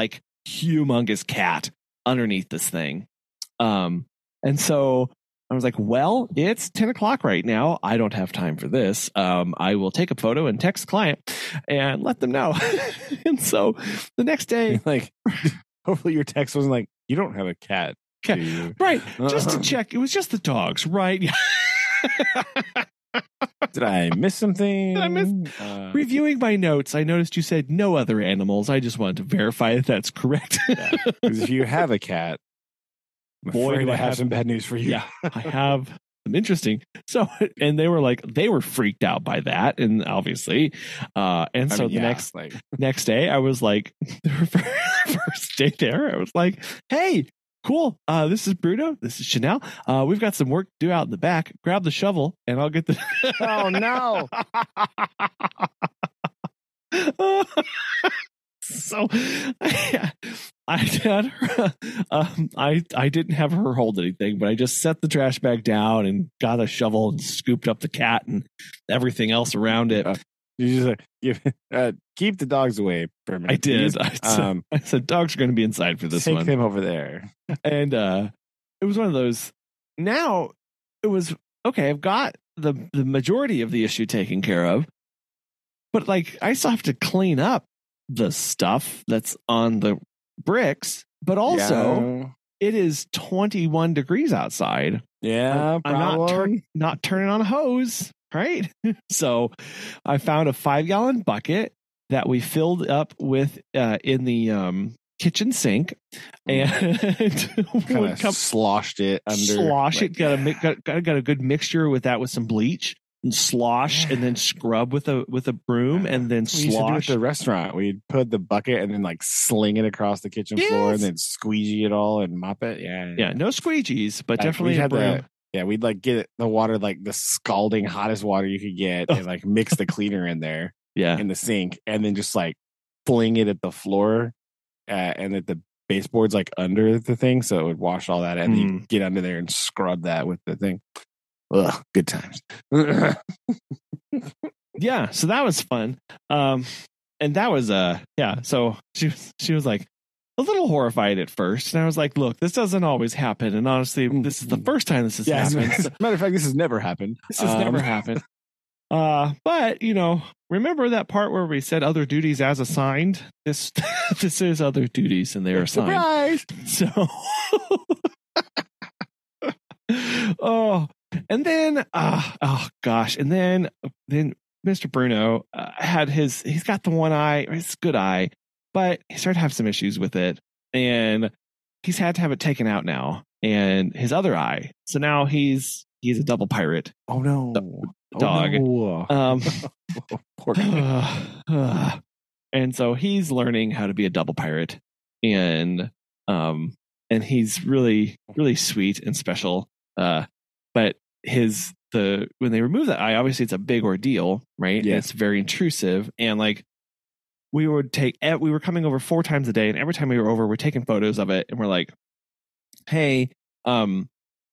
Speaker 1: humongous cat underneath this thing. And so I was like, well, it's 10 o'clock right now. I don't have time for this. I will take a photo and text client and let them know. And so the next day,
Speaker 2: hopefully your text wasn't you don't have a cat.
Speaker 1: Right. Just to check. It was just the dogs, right?
Speaker 2: Did I miss something?
Speaker 1: Reviewing my notes, I noticed you said no other animals. I just wanted to verify that that's correct.
Speaker 2: Because if you have a cat, boy, do I have some bad news for you.
Speaker 1: Yeah, I have some interesting. So, and they were freaked out by that, and obviously, the next day, I was the first day there, I was like, hey, cool. This is Bruno. This is Chanel. We've got some work to do out in the back. Grab the shovel, and I'll get the.
Speaker 2: Oh no.
Speaker 1: So I had her, I didn't have her hold anything, but I just set the trash bag down and got a shovel and scooped up the cat and everything else around it.
Speaker 2: You just keep the dogs away for a minute.
Speaker 1: I did. I said dogs are going to be inside for this one.
Speaker 2: Take them over there.
Speaker 1: And it was one of those. Now it was okay. I've got the majority of the issue taken care of, but I still have to clean up the stuff that's on the bricks, but also it is 21 degrees outside.
Speaker 2: Yeah,
Speaker 1: I'm not turning on a hose, right? So I found a 5-gallon bucket that we filled up with in the kitchen sink, and
Speaker 2: kind of sloshed it under.
Speaker 1: Slosh it. Got a good mixture with that with some bleach. And slosh and then scrub with a broom and then slosh. We used to do at
Speaker 2: the restaurant. We'd put the bucket and then sling it across the kitchen floor and then squeegee it all and mop it. Yeah.
Speaker 1: No squeegees, but definitely a broom.
Speaker 2: We'd get the water the scalding hottest water you could get and mix the cleaner in there.
Speaker 1: Yeah.
Speaker 2: In the sink and then just fling it at the floor and at the baseboards under the thing so it would wash all that and then you get under there and scrub that with the thing. Ugh, good times.
Speaker 1: Yeah, so that was fun. And that was so she was a little horrified at first, and I was like, look, this doesn't always happen, and honestly, this is the first time this has happened.
Speaker 2: As a matter of fact, this has never happened.
Speaker 1: Never happened. But remember that part where we said other duties as assigned? This is other duties, and they're assigned.
Speaker 2: Surprise!
Speaker 1: So and then and then Mr. Bruno he's got the one eye, it's a good eye, but he started to have some issues with it, and he's had to have it taken out now, and his other eye. So now he's a double pirate.
Speaker 2: Oh no.
Speaker 1: Dog.
Speaker 2: No. Poor guy.
Speaker 1: And so he's learning how to be a double pirate, and he's really, really sweet and special. But when they remove that eye, obviously it's a big ordeal, right?
Speaker 2: Yeah.
Speaker 1: It's very intrusive, and like we were coming over 4 times a day, and every time we were over, we're taking photos of it, and we're like, hey,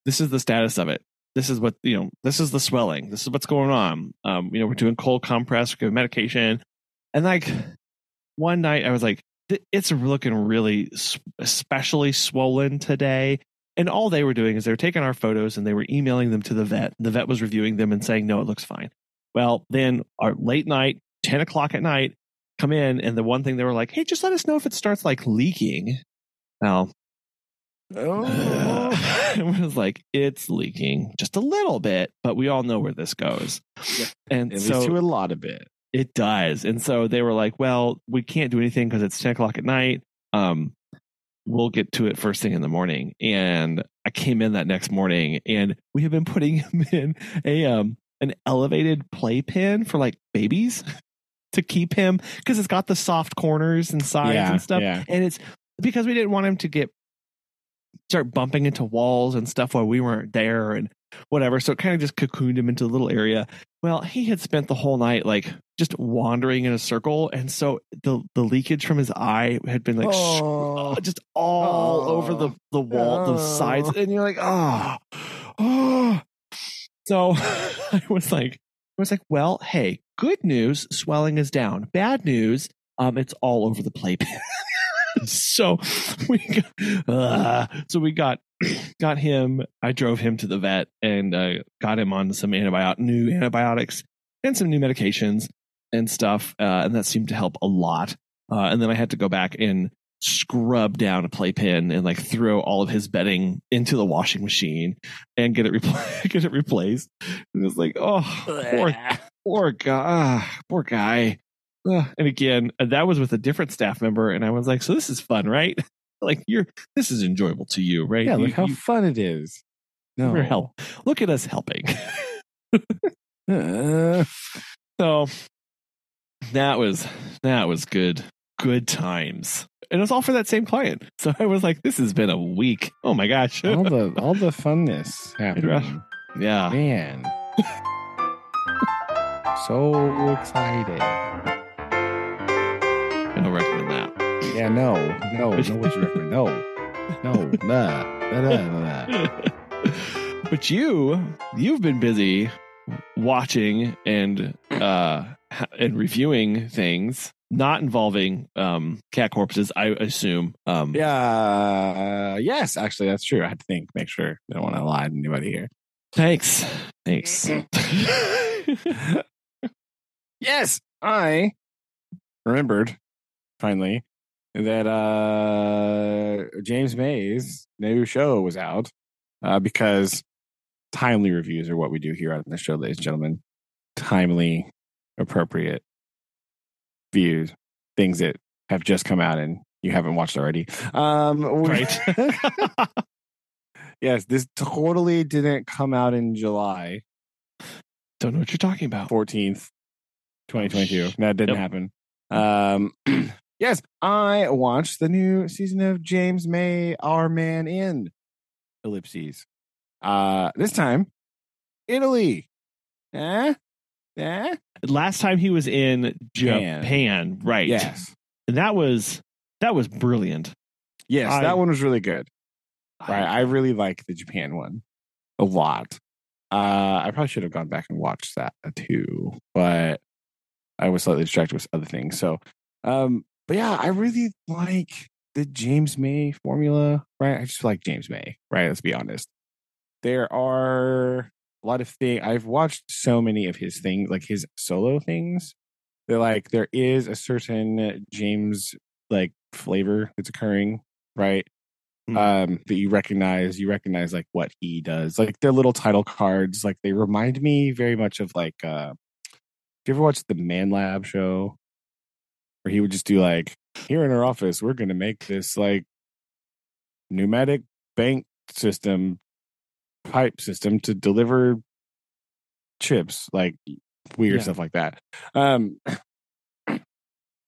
Speaker 1: this is the status of it. This is what, this is the swelling. This is what's going on. We're doing cold compress, we're giving medication. And like one night I was like, it's looking really especially swollen today. And all they were doing is they were taking our photos and they were emailing them to the vet. The vet was reviewing them and saying, no, it looks fine. Well, then our late night, 10 o'clock at night, come in, and the one thing they were like, hey, just let us know if it starts like leaking. Well, it was like, it's leaking just a little bit, but we all know where this goes.
Speaker 2: Yeah.
Speaker 1: And
Speaker 2: at
Speaker 1: so
Speaker 2: least to a lot of it.
Speaker 1: It does. And so they were like, well, we can't do anything because it's 10 o'clock at night. We'll get to it first thing in the morning. And I came in that next morning, and we have been putting him in an elevated playpen for like babies to keep him, because it's got the soft corners and sides and stuff.
Speaker 2: Yeah.
Speaker 1: And it's because we didn't want him to start bumping into walls and stuff while we weren't there and whatever. So it kind of just cocooned him into a little area. Well, he had spent the whole night like just wandering in a circle, and so the leakage from his eye had been like just all over the wall, the sides, and you're like, oh. So I was like, well, hey, good news, swelling is down. Bad news, it's all over the playpen. So we got him. I drove him to the vet and got him on some new antibiotics and some new medications and stuff, and that seemed to help a lot. And then I had to go back and scrub down a playpen and like throw all of his bedding into the washing machine and get it replaced. And it was like, oh, poor guy. And again, that was with a different staff member, and I was like, so this is fun, right? Like this is enjoyable to you, right?
Speaker 2: Yeah, look how fun it is. No,
Speaker 1: look at us helping. So that was good times, and it was all for that same client. So I was like, this has been a week. Oh my gosh,
Speaker 2: all the funness happening.
Speaker 1: Yeah,
Speaker 2: man, so excited.
Speaker 1: I don't recommend that.
Speaker 2: Yeah, no, what you recommend? No, nah.
Speaker 1: But you've been busy watching and reviewing things not involving cat corpses, I assume.
Speaker 2: Yes, actually, that's true. I had to make sure. I don't want to lie to anybody here.
Speaker 1: Thanks.
Speaker 2: Yes, I remembered finally that James May's new show was out, because timely reviews are what we do here on the show, ladies and gentlemen. Timely, appropriate views, things that have just come out and you haven't watched already.
Speaker 1: Right.
Speaker 2: Yes, this totally didn't come out in July.
Speaker 1: Don't know what you're talking about.
Speaker 2: 14th, 2022. That didn't happen. Yes, I watched the new season of James May, Our Man in ellipses. This time, Italy.
Speaker 1: Last time he was in Japan, right?
Speaker 2: Yes,
Speaker 1: and that was brilliant.
Speaker 2: Yes, that one was really good. Right, I really like the Japan one a lot. I probably should have gone back and watched that too, but I was slightly distracted with other things. So, but yeah, I really like the James May formula. Right, I just like James May. Right, let's be honest. There are a lot of things. I've watched so many of his things, like his solo things. They're like, there is a certain James like flavor that's occurring, right? That you recognize like what he does, like their little title cards, like they remind me very much of like do you ever watch the Man Lab show where he would just do like, here in our office we're gonna make this like pneumatic bank system pipe system to deliver chips, like weird stuff like that.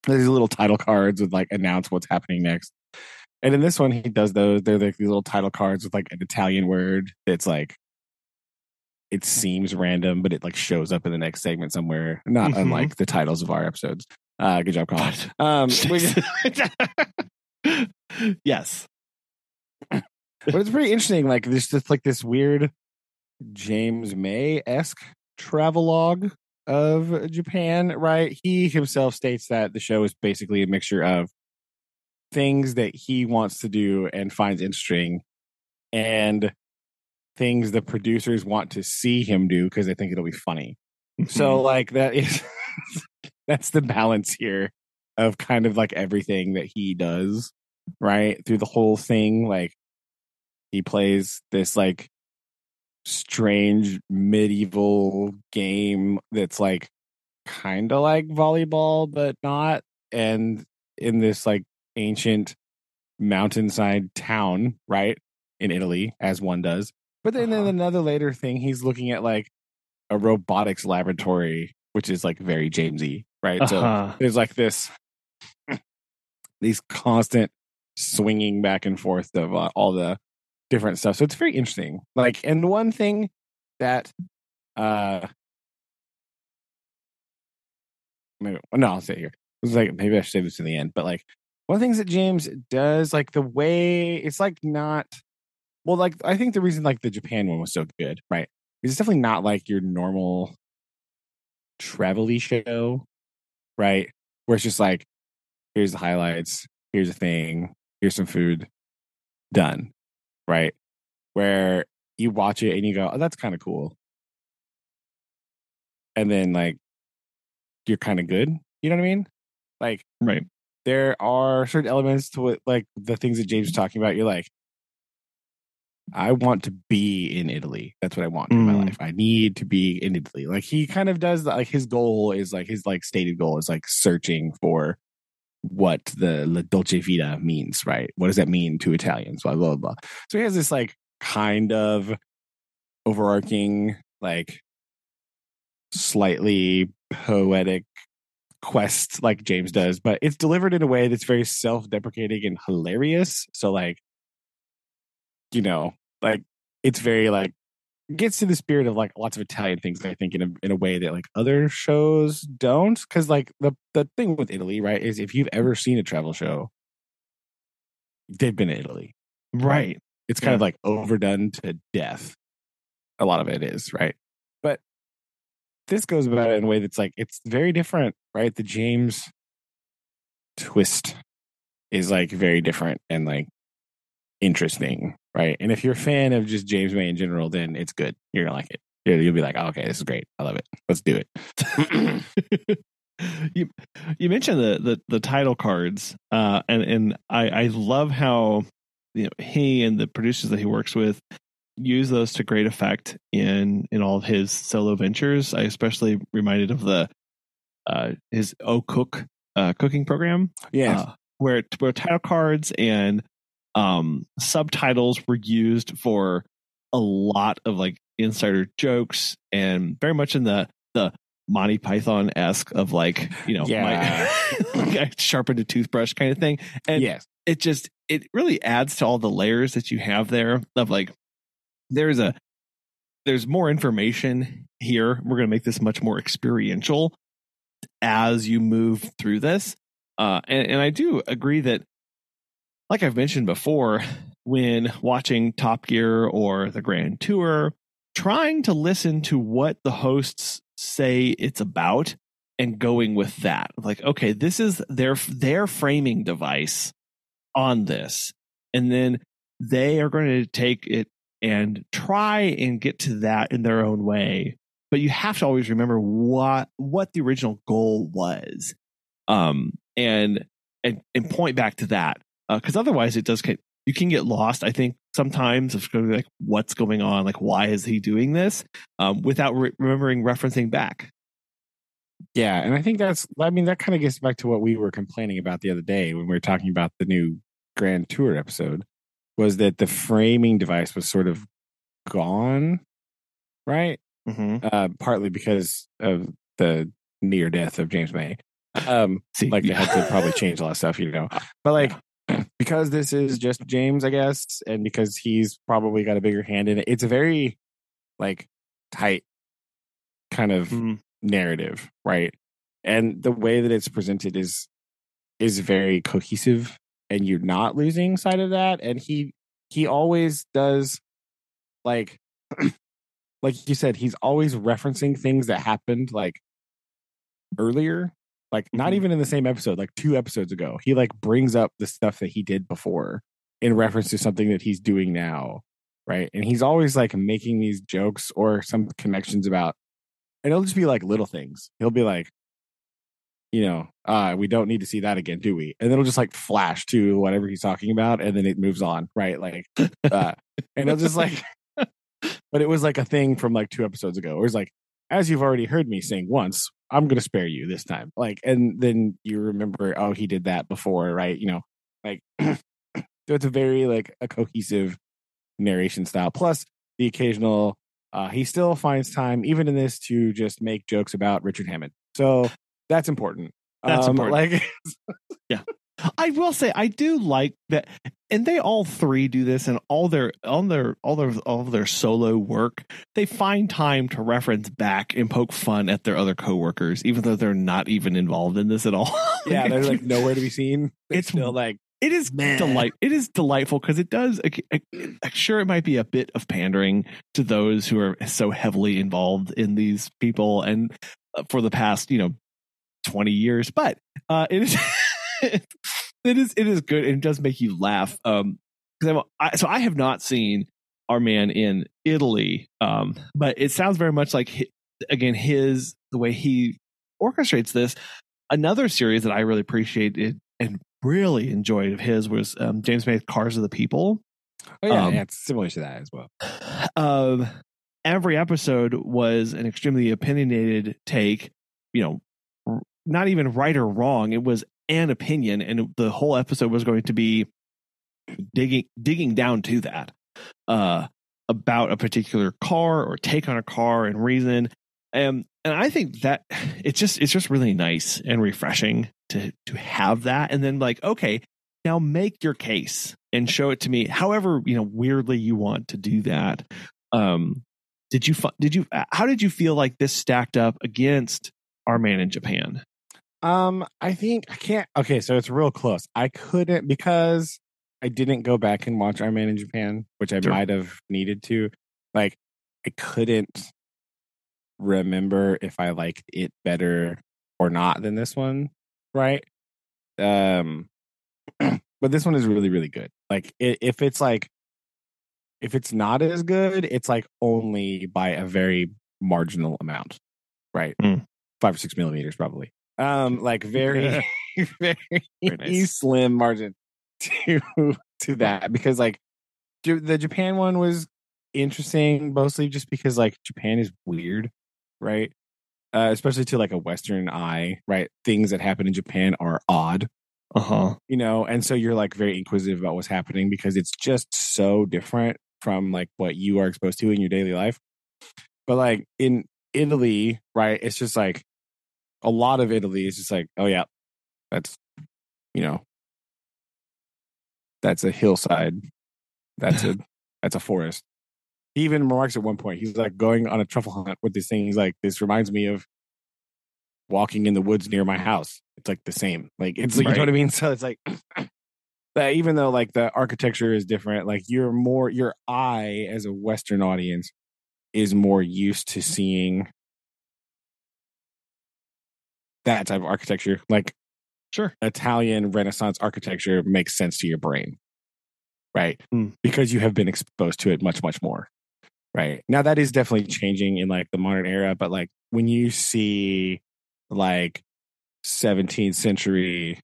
Speaker 2: There's little title cards with like announce what's happening next. And in this one, he does those. They're like these little title cards with like an Italian word that's like, it seems random, but it like shows up in the next segment somewhere. Not unlike the titles of our episodes. Good job, Collin.
Speaker 1: Yes.
Speaker 2: But it's pretty interesting. Like there's just like this weird James May-esque travelogue of Japan, right? He himself states that the show is basically a mixture of things that he wants to do and finds interesting and things the producers want to see him do because they think it'll be funny. So like that is that's the balance here of kind of like everything that he does, right? Through the whole thing. Like he plays this like strange medieval game that's like kind of like volleyball but not, and in this like ancient mountainside town, right, in Italy, as one does. But then in another later thing, he's looking at like a robotics laboratory, which is like very Jamesy, right? So there's like these constant swinging back and forth of all the different stuff. So it's very interesting. Like, and one thing that maybe, no, I'll say it here. It was like maybe I should save this to the end, but like one of the things that James does, like the way it's like not well, like I think the reason like the Japan one was so good, right? It's definitely not like your normal travel-y show, right? Where it's just like, here's the highlights, here's a thing, here's some food, done, right? Where you watch it and you go, oh, that's kind of cool. And then like you're kind of good. You know what I mean? Like,
Speaker 1: right.
Speaker 2: There are certain elements to what, like the things that James is talking about. You're like, I want to be in Italy. That's what I want in my life. I need to be in Italy. Like he kind of does that. Like his goal is like his like stated goal is like searching for what the La Dolce Vita means, right? What does that mean to Italians? Blah, blah, blah. So he has this like kind of overarching, like slightly poetic quest like James does, but it's delivered in a way that's very self-deprecating and hilarious. So like, you know, like it's very like gets to the spirit of like lots of Italian things, I think, in a way that like other shows don't. Because like the thing with Italy, right, is if you've ever seen a travel show, they've been to Italy,
Speaker 1: right?
Speaker 2: It's kind of like overdone to death. A lot of it is, right? But this goes about it in a way that's like it's very different, right? The James twist is like very different and like interesting, right? And if you're a fan of just James May in general, then it's good. You're gonna like it. You'll be like, oh, okay, this is great. I love it. Let's do
Speaker 1: it. you mentioned the title cards, and I love how he and the producers that he works with use those to great effect in all of his solo ventures. I especially reminded of the his Cook cooking program, where title cards and subtitles were used for a lot of like insider jokes, and very much in the Monty Python-esque of like, like I sharpened a toothbrush kind of thing. And it really adds to all the layers that you have there of like, there's more information here. We're going to make this much more experiential as you move through this. And I do agree that, like I've mentioned before, when watching Top Gear or the Grand Tour, trying to listen to what the hosts say it's about and going with that. Like, okay, this is their framing device on this. And then they are going to take it and try and get to that in their own way. But you have to always remember what the original goal was. And point back to that. Because otherwise you can get lost, I think, sometimes of like what's going on, like why is he doing this, without remembering referencing back.
Speaker 2: Yeah, and I think that kind of gets back to what we were complaining about the other day when we were talking about the new Grand Tour episode, was that the framing device was sort of gone, right? Partly because of the near death of James May.
Speaker 1: See,
Speaker 2: like they had to probably change a lot of stuff, you know. But like because this is just James, I guess, and because he's probably got a bigger hand in it, it's a very like tight kind of narrative, right? And the way that it's presented is very cohesive, and you're not losing sight of that. And he always does like like you said, he's always referencing things that happened like earlier, like not even in the same episode, like 2 episodes ago. He like brings up the stuff that he did before in reference to something that he's doing now, right? And he's always like making these jokes or some connections about, and it'll just be like little things. He'll be like, you know, we don't need to see that again, do we? And it'll just like flash to whatever he's talking about, and then it moves on, right? Like, and it'll just like, but it was like a thing from like 2 episodes ago. It was like, as you've already heard me sing once, I'm gonna spare you this time. Like, and then you remember, oh, he did that before, right? You know, like, so it's a very like a cohesive narration style. Plus the occasional, he still finds time, even in this, to just make jokes about Richard Hammond. So that's important.
Speaker 1: That's important.
Speaker 2: Like,
Speaker 1: yeah. I will say I do like that, and they all three do this, and all their solo work. They find time to reference back and poke fun at their other coworkers, even though they're not even involved in this at all.
Speaker 2: Yeah, they're like nowhere to be seen. It's still like
Speaker 1: it is It is delightful because it does. Sure, it might be a bit of pandering to those who are so heavily involved in these people, and for the past 20 years, but it is. It is good, and it does make you laugh. So I have not seen Our Man in Italy, but it sounds very much like the way he orchestrates this. Another series that I really appreciated and really enjoyed of his was James May's Cars of the People.
Speaker 2: Oh yeah, it's similar to that as well.
Speaker 1: Every episode was an extremely opinionated take. Not even right or wrong. It was an opinion, and the whole episode was going to be digging down to that about a particular car or take on a car and reason. And I think that it's just really nice and refreshing to have that. And then like, okay, now make your case and show it to me however weirdly you want to do that. How did you feel like this stacked up against Our Man in Japan?
Speaker 2: I think I can't. Okay, so it's real close. I couldn't, because I didn't go back and watch Our Man in Japan, which I might have needed to. Like, I couldn't remember if I liked it better or not than this one, right? But this one is really, really good. Like, if it's not as good, it's like only by a very marginal amount, right? 5 or 6 millimeters, probably. Like very, very nice. Slim margin to that, because like the Japan one was interesting, mostly just because like Japan is weird, right? Especially to like a Western eye, right? Things that happen in Japan are odd, and so you're like very inquisitive about what's happening because it's just so different from like what you are exposed to in your daily life. But like in Italy, right? It's just like a lot of Italy is just like, oh yeah, that's that's a hillside, that's a forest. He even remarks at one point, he's like going on a truffle hunt with this thing. He's like, this reminds me of walking in the woods near my house. It's like the same, like it's like, you know what I mean? So it's like that, even though like the architecture is different, like your eye as a Western audience is more used to seeing that type of architecture. Like,
Speaker 1: sure,
Speaker 2: Italian Renaissance architecture makes sense to your brain, right? Because you have been exposed to it much, much more, right? Now that is definitely changing in like the modern era, but like when you see like 17th century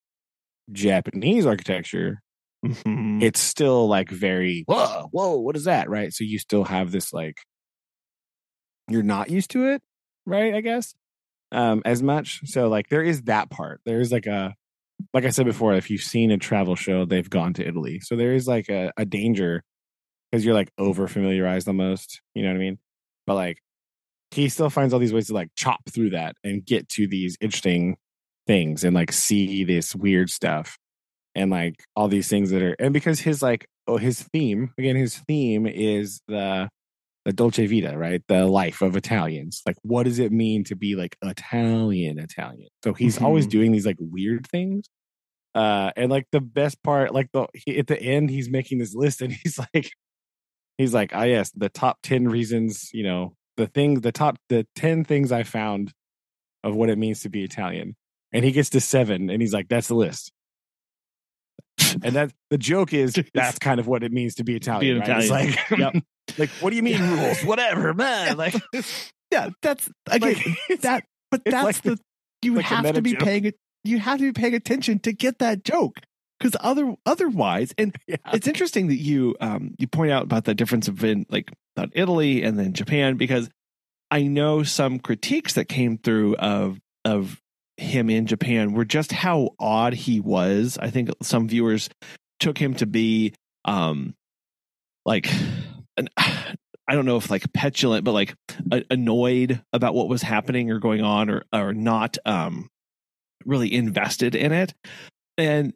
Speaker 2: Japanese architecture, it's still like very whoa, what is that, right? So you still have this like, you're not used to it, right? I guess. As much. So like there is that part. There's like I said before, if you've seen a travel show, they've gone to Italy. So there is like a danger because you're like over familiarized almost. You know what I mean? But like he still finds all these ways to like chop through that and get to these interesting things and like see this weird stuff and like all these things that are, and because his like his theme is the Dolce Vita, right? The life of Italians. Like, what does it mean to be like Italian? So he's always doing these like weird things. And like the best part, like at the end, he's making this list, and he's like, ah, yes, the top 10 reasons, the 10 things I found of what it means to be Italian, and he gets to 7, and he's like, that's the list. And that the joke is that's kind of what it means to be Italian, right?
Speaker 1: Italian.
Speaker 2: It's like, yep. Like, what do you mean rules? Whatever, man. Like,
Speaker 1: yeah, that's again
Speaker 2: like,
Speaker 1: that. But that's
Speaker 2: like
Speaker 1: the you
Speaker 2: like
Speaker 1: have to be paying it. You have to be paying attention to get that joke, because otherwise, and it's interesting that you point out about the difference of about Italy and then Japan, because I know some critiques that came through of him in Japan were just how odd he was. I think some viewers took him to be like I don't know if like petulant, but like annoyed about what was happening or going on, or not really invested in it. And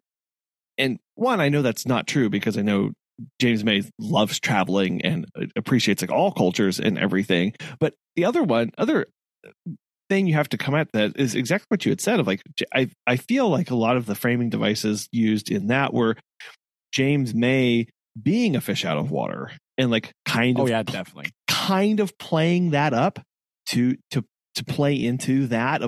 Speaker 1: one, I know that's not true, because I know James May loves traveling and appreciates like all cultures and everything. But the other thing you have to come at that is exactly what you had said, of like, I feel like a lot of the framing devices used in that were James May being a fish out of water, and like
Speaker 2: definitely
Speaker 1: kind of playing that up to play into that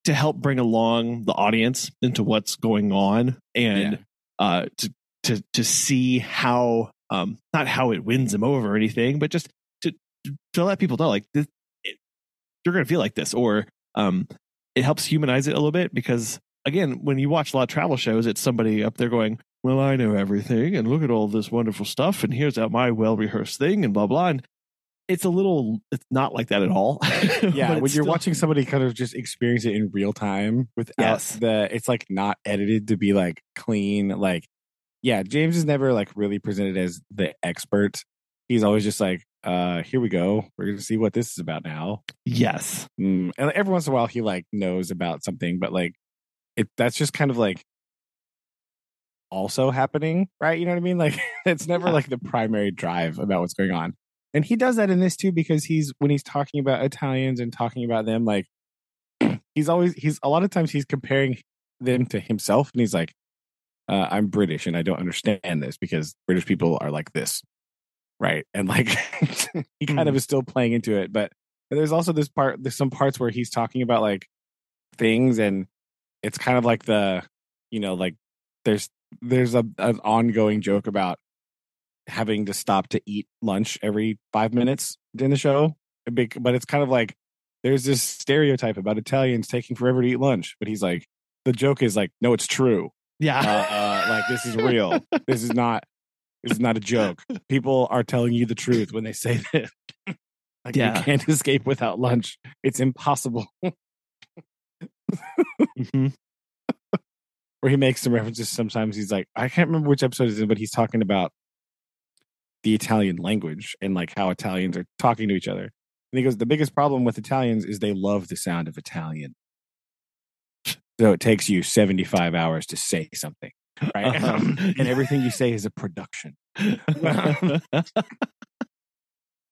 Speaker 1: to help bring along the audience into what's going on, and to see how not how it wins him over or anything, but just to let people know, like, you're going to feel like this, or it helps humanize it a little bit, because again, when you watch a lot of travel shows, it's somebody up there going, well, I know everything, and look at all this wonderful stuff, and here's my well-rehearsed thing, and blah blah. And it's not like that at all.
Speaker 2: Yeah, when you're watching somebody kind of just experience it in real time without it's like not edited to be like clean. Like, yeah, James is never like really presented as the expert. He's always just like, here we go. We're going to see what this is about now.
Speaker 1: Yes.
Speaker 2: And every once in a while he like knows about something, but like that's just kind of like also happening, right? You know what I mean? Like, it's never like the primary drive about what's going on. And he does that in this too, because when he's talking about Italians and talking about them, like he's a lot of times he's comparing them to himself, and he's like, I'm British and I don't understand this because British people are like this. Right. And like he kind of is still playing into it. But there's also there's some parts where he's talking about like things, and it's kind of like like there's an ongoing joke about having to stop to eat lunch every 5 minutes in the show. But it's kind of like there's this stereotype about Italians taking forever to eat lunch. But he's like, the joke is like, no, it's true.
Speaker 1: Yeah.
Speaker 2: Like, this is real. This is not a joke. People are telling you the truth when they say that. Like, you can't escape without lunch. It's impossible.
Speaker 1: Mm-hmm.
Speaker 2: Where he makes some references sometimes. He's like, I can't remember which episode it is, but he's talking about the Italian language and like how Italians are talking to each other. And he goes, the biggest problem with Italians is they love the sound of Italian. So it takes you 75 hours to say something, right? And everything you say is a production.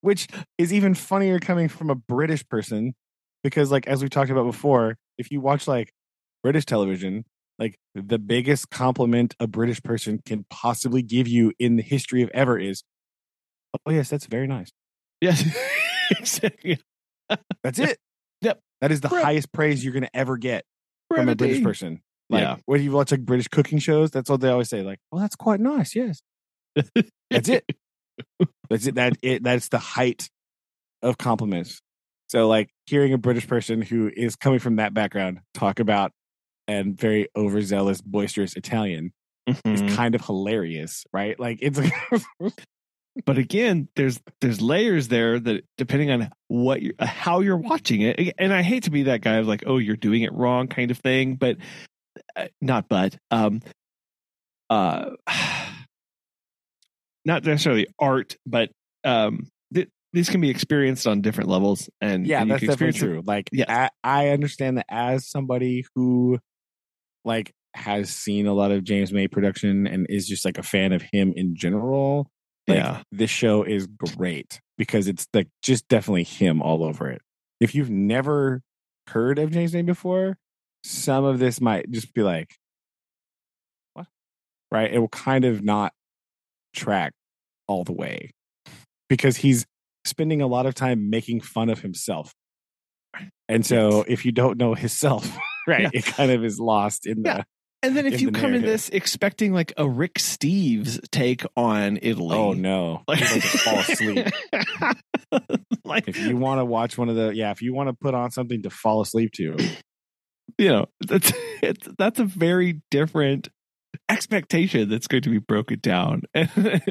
Speaker 2: Which is even funnier coming from a British person, because like, as we talked about before, if you watch like British television, like the biggest compliment a British person can possibly give you in the history of ever is, oh yes, that's very nice.
Speaker 1: Yes. Exactly.
Speaker 2: That's it.
Speaker 1: Yep.
Speaker 2: That is the highest praise you're going to ever get from a British person. Like, when you watch like British cooking shows, that's what they always say. Like, well, that's quite nice. Yes. That's it. That's it. That's the height of compliments. So like, hearing a British person who is coming from that background talk about and very overzealous, boisterous Italian is kind of hilarious, right? Like, it's
Speaker 1: but again, there's layers there that depending on how you're watching it. And I hate to be that guy of like, oh, you're doing it wrong kind of thing, but not necessarily art, but these can be experienced on different levels, and
Speaker 2: Yeah,
Speaker 1: and you
Speaker 2: that's
Speaker 1: can
Speaker 2: definitely
Speaker 1: experience
Speaker 2: true. Like,
Speaker 1: Yeah.
Speaker 2: I understand that as somebody who like has seen a lot of James May production and is just like a fan of him in general. Like,
Speaker 1: Yeah.
Speaker 2: this show is great because it's like just definitely him all over it. If you've never heard of James May before, some of this might just be like, what? Right? It will kind of not track all the way because he's spending a lot of time making fun of himself. And so
Speaker 1: Yes.
Speaker 2: if you don't know himself, right,
Speaker 1: Yeah.
Speaker 2: it kind of is lost in
Speaker 1: Yeah.
Speaker 2: the
Speaker 1: And then if
Speaker 2: in
Speaker 1: you
Speaker 2: the
Speaker 1: come in
Speaker 2: narrative.
Speaker 1: this expecting like a Rick Steves take on Italy.
Speaker 2: Oh no.
Speaker 1: Like,
Speaker 2: You're going to fall asleep.
Speaker 1: Like,
Speaker 2: If you want to watch if you want to put on something to fall asleep to.
Speaker 1: you know, that's a very different expectation that's going to be broken down. And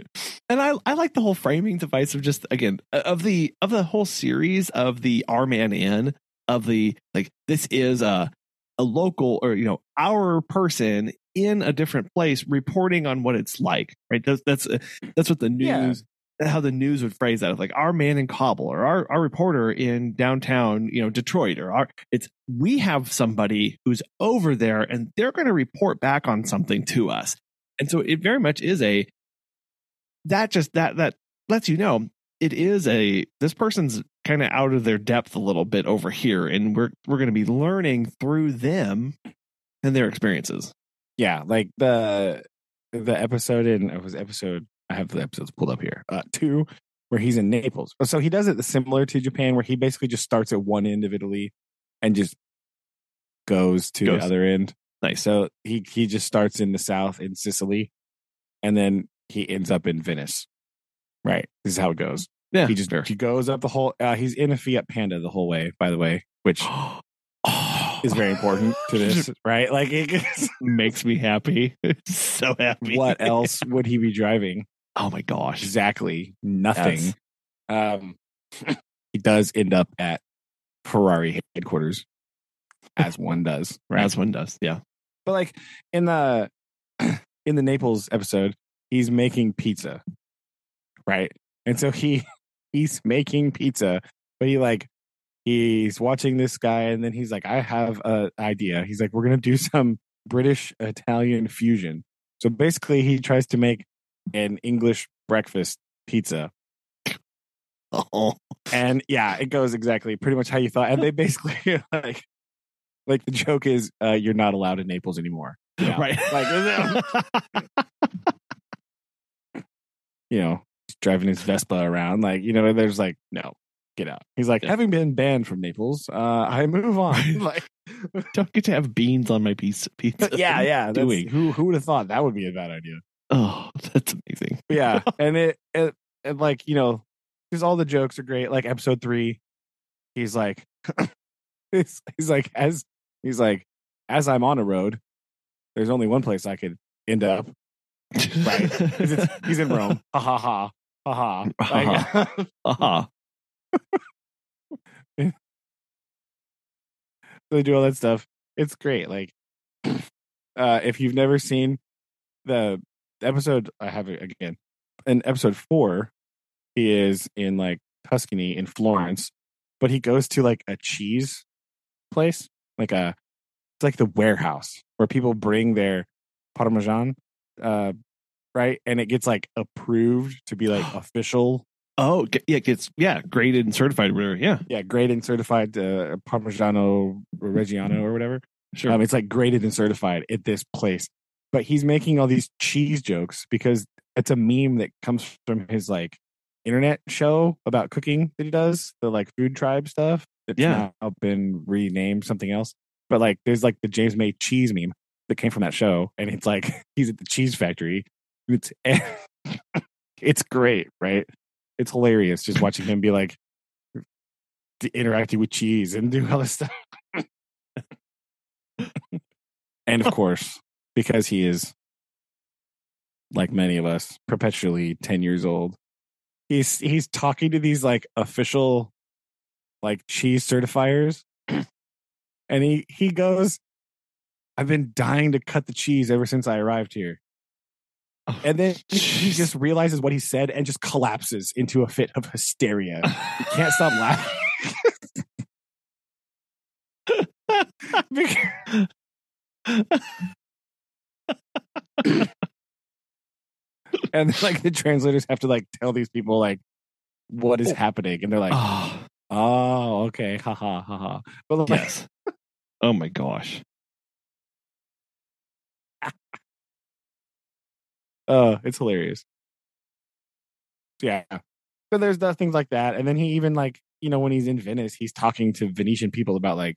Speaker 1: I like the whole framing device of just, again, of the whole series of the R Man Inn, of the, like, this is a local, or, you know, our person in a different place reporting on what it's like, right? That's what the news, how the news would phrase that, like our man in Kabul, or our reporter in downtown, you know, Detroit, or we have somebody who's over there and they're going to report back on something to us. And so it very much is that lets you know it is this person's kind of out of their depth a little bit over here, and we're going to be learning through them and their experiences.
Speaker 2: Yeah, like the episode I have the episodes pulled up here. 2, where he's in Naples. So he does it similar to Japan, where he basically just starts at one end of Italy and just goes to the other end.
Speaker 1: Nice.
Speaker 2: So he just starts in the south in Sicily, and then he ends up in Venice. Right. This is how it goes.
Speaker 1: Yeah.
Speaker 2: He goes up the whole he's in a Fiat Panda the whole way, by the way, which is very important to this, right? Like, it
Speaker 1: makes me happy. So happy.
Speaker 2: What else would he be driving?
Speaker 1: Oh my gosh.
Speaker 2: Exactly. Nothing. He does end up at Ferrari headquarters, as one does, right?
Speaker 1: As one does, yeah.
Speaker 2: But like in the Naples episode, he's making pizza, right? And so he's making pizza, but he's watching this guy, and then he's like, I have an idea. He's like, we're gonna do some British Italian fusion. So basically, he tries to make an English breakfast pizza.
Speaker 1: Oh.
Speaker 2: And yeah, it goes exactly pretty much how you thought. And they basically like the joke is, you're not allowed in Naples anymore. Yeah.
Speaker 1: Right.
Speaker 2: Like, you know, driving his Vespa around, like, you know, there's like, no, get out. He's like, having been banned from Naples, I move on. Like,
Speaker 1: don't get to have beans on my pizza.
Speaker 2: Yeah. Who would have thought that would be a bad idea?
Speaker 1: Oh, that's amazing.
Speaker 2: Yeah. And it like, you know, because all the jokes are great. Like episode 3, he's like, he's like, as I'm on a road, there's only one place I could end up. Right? He's in Rome. Ha ha ha. Ha ha.
Speaker 1: Like,
Speaker 2: they do all that stuff. It's great. Like, if you've never seen the episode, I have it again. In episode 4, he is in like Tuscany in Florence, but he goes to like a cheese place, it's like the warehouse where people bring their Parmesan, right? And it gets like approved to be like official.
Speaker 1: Oh, yeah, it gets graded and certified, or whatever. Yeah,
Speaker 2: graded and certified Parmigiano Reggiano or whatever.
Speaker 1: Sure.
Speaker 2: It's like graded and certified at this place. But he's making all these cheese jokes because it's a meme that comes from his like internet show about cooking that he does, the like food tribe stuff. It's now been renamed something else. But like, there's like the James May cheese meme that came from that show, and it's like he's at the cheese factory. It's great, right? It's hilarious just watching him be like interacting with cheese and do all this stuff. And of course, because he is, like many of us, perpetually 10 years old, he's talking to these like official like cheese certifiers. And he goes, I've been dying to cut the cheese ever since I arrived here. And then he just realizes what he said and just collapses into a fit of hysteria. He can't stop laughing. And like the translators have to like tell these people like what is happening, and they're like, "Oh, okay, haha, haha." But like,
Speaker 1: yes. Oh my gosh.
Speaker 2: It's hilarious. Yeah. So there's the things like that, and then he even like when he's in Venice, he's talking to Venetian people about like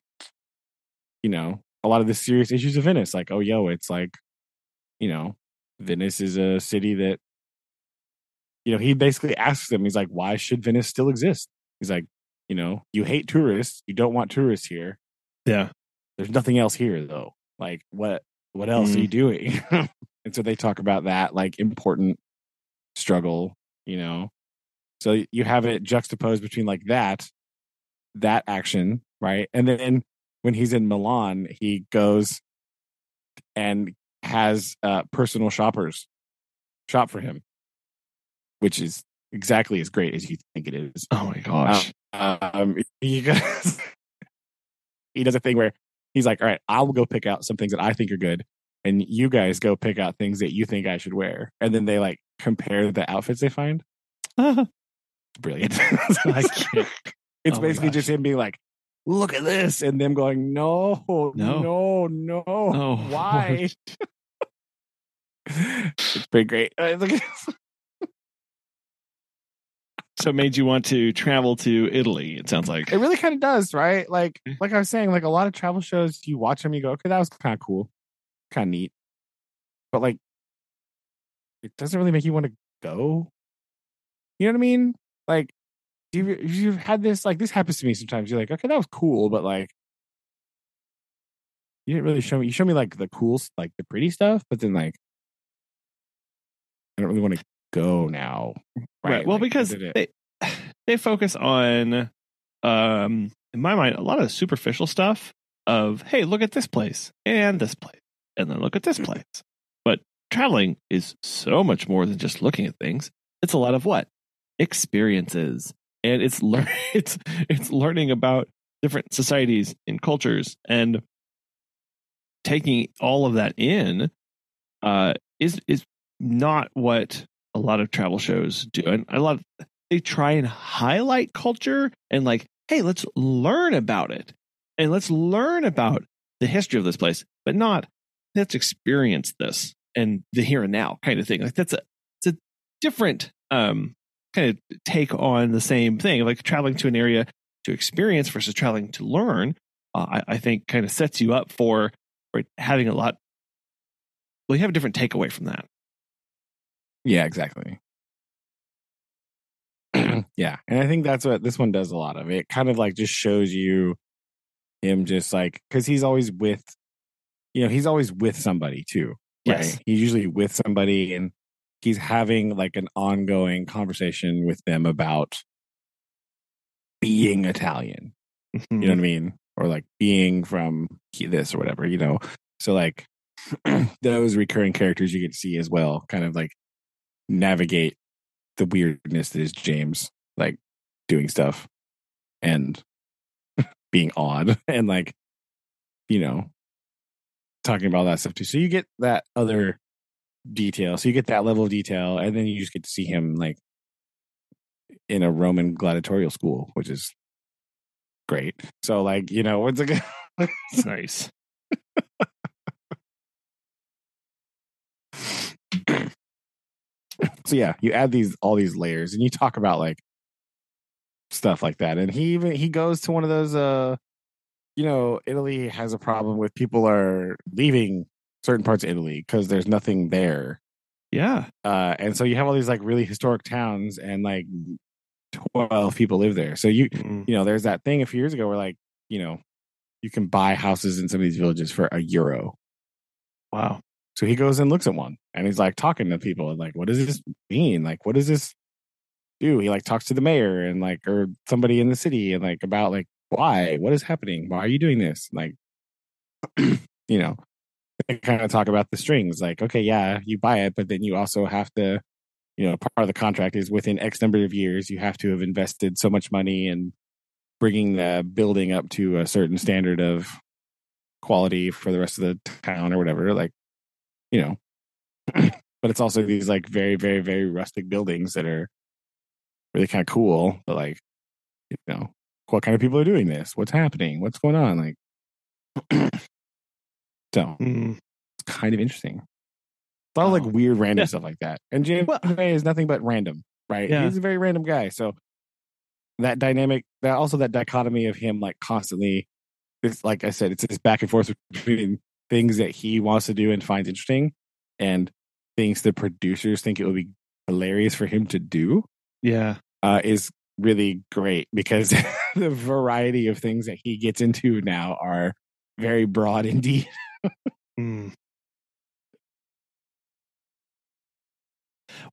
Speaker 2: a lot of the serious issues of Venice, like it's like Venice is a city that he basically asks them, he's like, why should Venice still exist? He's like, you hate tourists, you don't want tourists here.
Speaker 1: Yeah.
Speaker 2: There's nothing else here though. Like what else are you doing? And so they talk about that like important struggle, So you have it juxtaposed between like that action, right? And then when he's in Milan, he goes and has personal shoppers shop for him, which is exactly as great as you think it is.
Speaker 1: Oh my gosh.
Speaker 2: He does a thing where he's like, all right, I'll go pick out some things that I think are good, and you guys go pick out things that you think I should wear. And then they like compare the outfits they find. Brilliant. It's basically just him being like, look at this, and them going, no, why? It's pretty great.
Speaker 1: So it made you want to travel to Italy, it sounds like.
Speaker 2: It really kind of does, right? Like I was saying, like a lot of travel shows, you watch them, you go, okay, that was kind of cool, kind of neat. But like, it doesn't really make you want to go. You know what I mean? Like, you've had this, like, this happens to me sometimes. You're like, okay, that was cool, but like, you didn't really show me. You show me like the cool, like the pretty stuff, but then like, I don't really want to go now.
Speaker 1: Right. Well,
Speaker 2: like,
Speaker 1: because they focus on, in my mind, a lot of superficial stuff of, hey, look at this place and this place, and then look at this place. But traveling is so much more than just looking at things. It's a lot of what? Experiences. And it's learning about different societies and cultures, and taking all of that in is not what a lot of travel shows do. And they try and highlight culture and like, hey, let's learn about it, and let's learn about the history of this place, but not let's experience this and the here and now kind of thing. Like it's a different kind of take on the same thing, like traveling to an area to experience versus traveling to learn. I think kind of sets you up for having a lot. Well, you have a different takeaway from that.
Speaker 2: Yeah, exactly. Yeah, and I think that's what this one does a lot of. It kind of like just shows you him just like, because he's always with somebody too. Right?
Speaker 1: Yes,
Speaker 2: he's usually with somebody, and he's having like an ongoing conversation with them about being Italian. You know what I mean? Or like being from this or whatever, So like those recurring characters you get to see as well, kind of like navigate the weirdness that is James, like doing stuff and being odd and like, talking about that stuff too. So you get that other detail. So you get that level of detail, and then you just get to see him like in a Roman gladiatorial school, which is great. So like, it's like
Speaker 1: it's nice.
Speaker 2: So yeah, you add all these layers, and you talk about like stuff like that. And he goes to one of those Italy has a problem with people are leaving certain parts of Italy because there's nothing there.
Speaker 1: Yeah.
Speaker 2: And so you have all these like really historic towns, and like 12 people live there. So there's that thing a few years ago where like, you can buy houses in some of these villages for €1.
Speaker 1: Wow.
Speaker 2: So he goes and looks at one, and he's like talking to people and like, what does this mean? Like, what does this do? He like talks to the mayor and like, or somebody in the city, and like about like, why, what is happening? Why are you doing this? Like, they kind of talk about the strings. Like, okay, yeah, you buy it, but then you also have to, part of the contract is within X number of years, you have to have invested so much money in bringing the building up to a certain standard of quality for the rest of the town or whatever. Like, you know, but it's also these like very, very, very rustic buildings that are really kind of cool. But like, what kind of people are doing this? What's happening? What's going on? Like, so it's kind of interesting. It's all like weird, random stuff like that. And James May is nothing but random, right?
Speaker 1: Yeah.
Speaker 2: He's a very random guy. So that dynamic, that dichotomy of him, like constantly, it's like I said, it's this back and forth between things that he wants to do and finds interesting, and things the producers think it would be hilarious for him to do.
Speaker 1: Yeah,
Speaker 2: is really great because the variety of things that he gets into now are very broad indeed.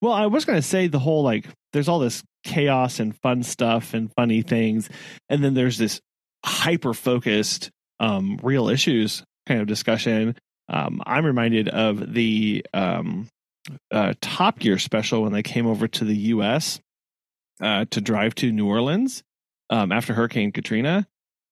Speaker 1: Well, I was going to say the whole like there's all this chaos and fun stuff and funny things, and then there's this hyper focused real issues kind of discussion. I'm reminded of the Top Gear special when they came over to the U.S. To drive to New Orleans after Hurricane Katrina.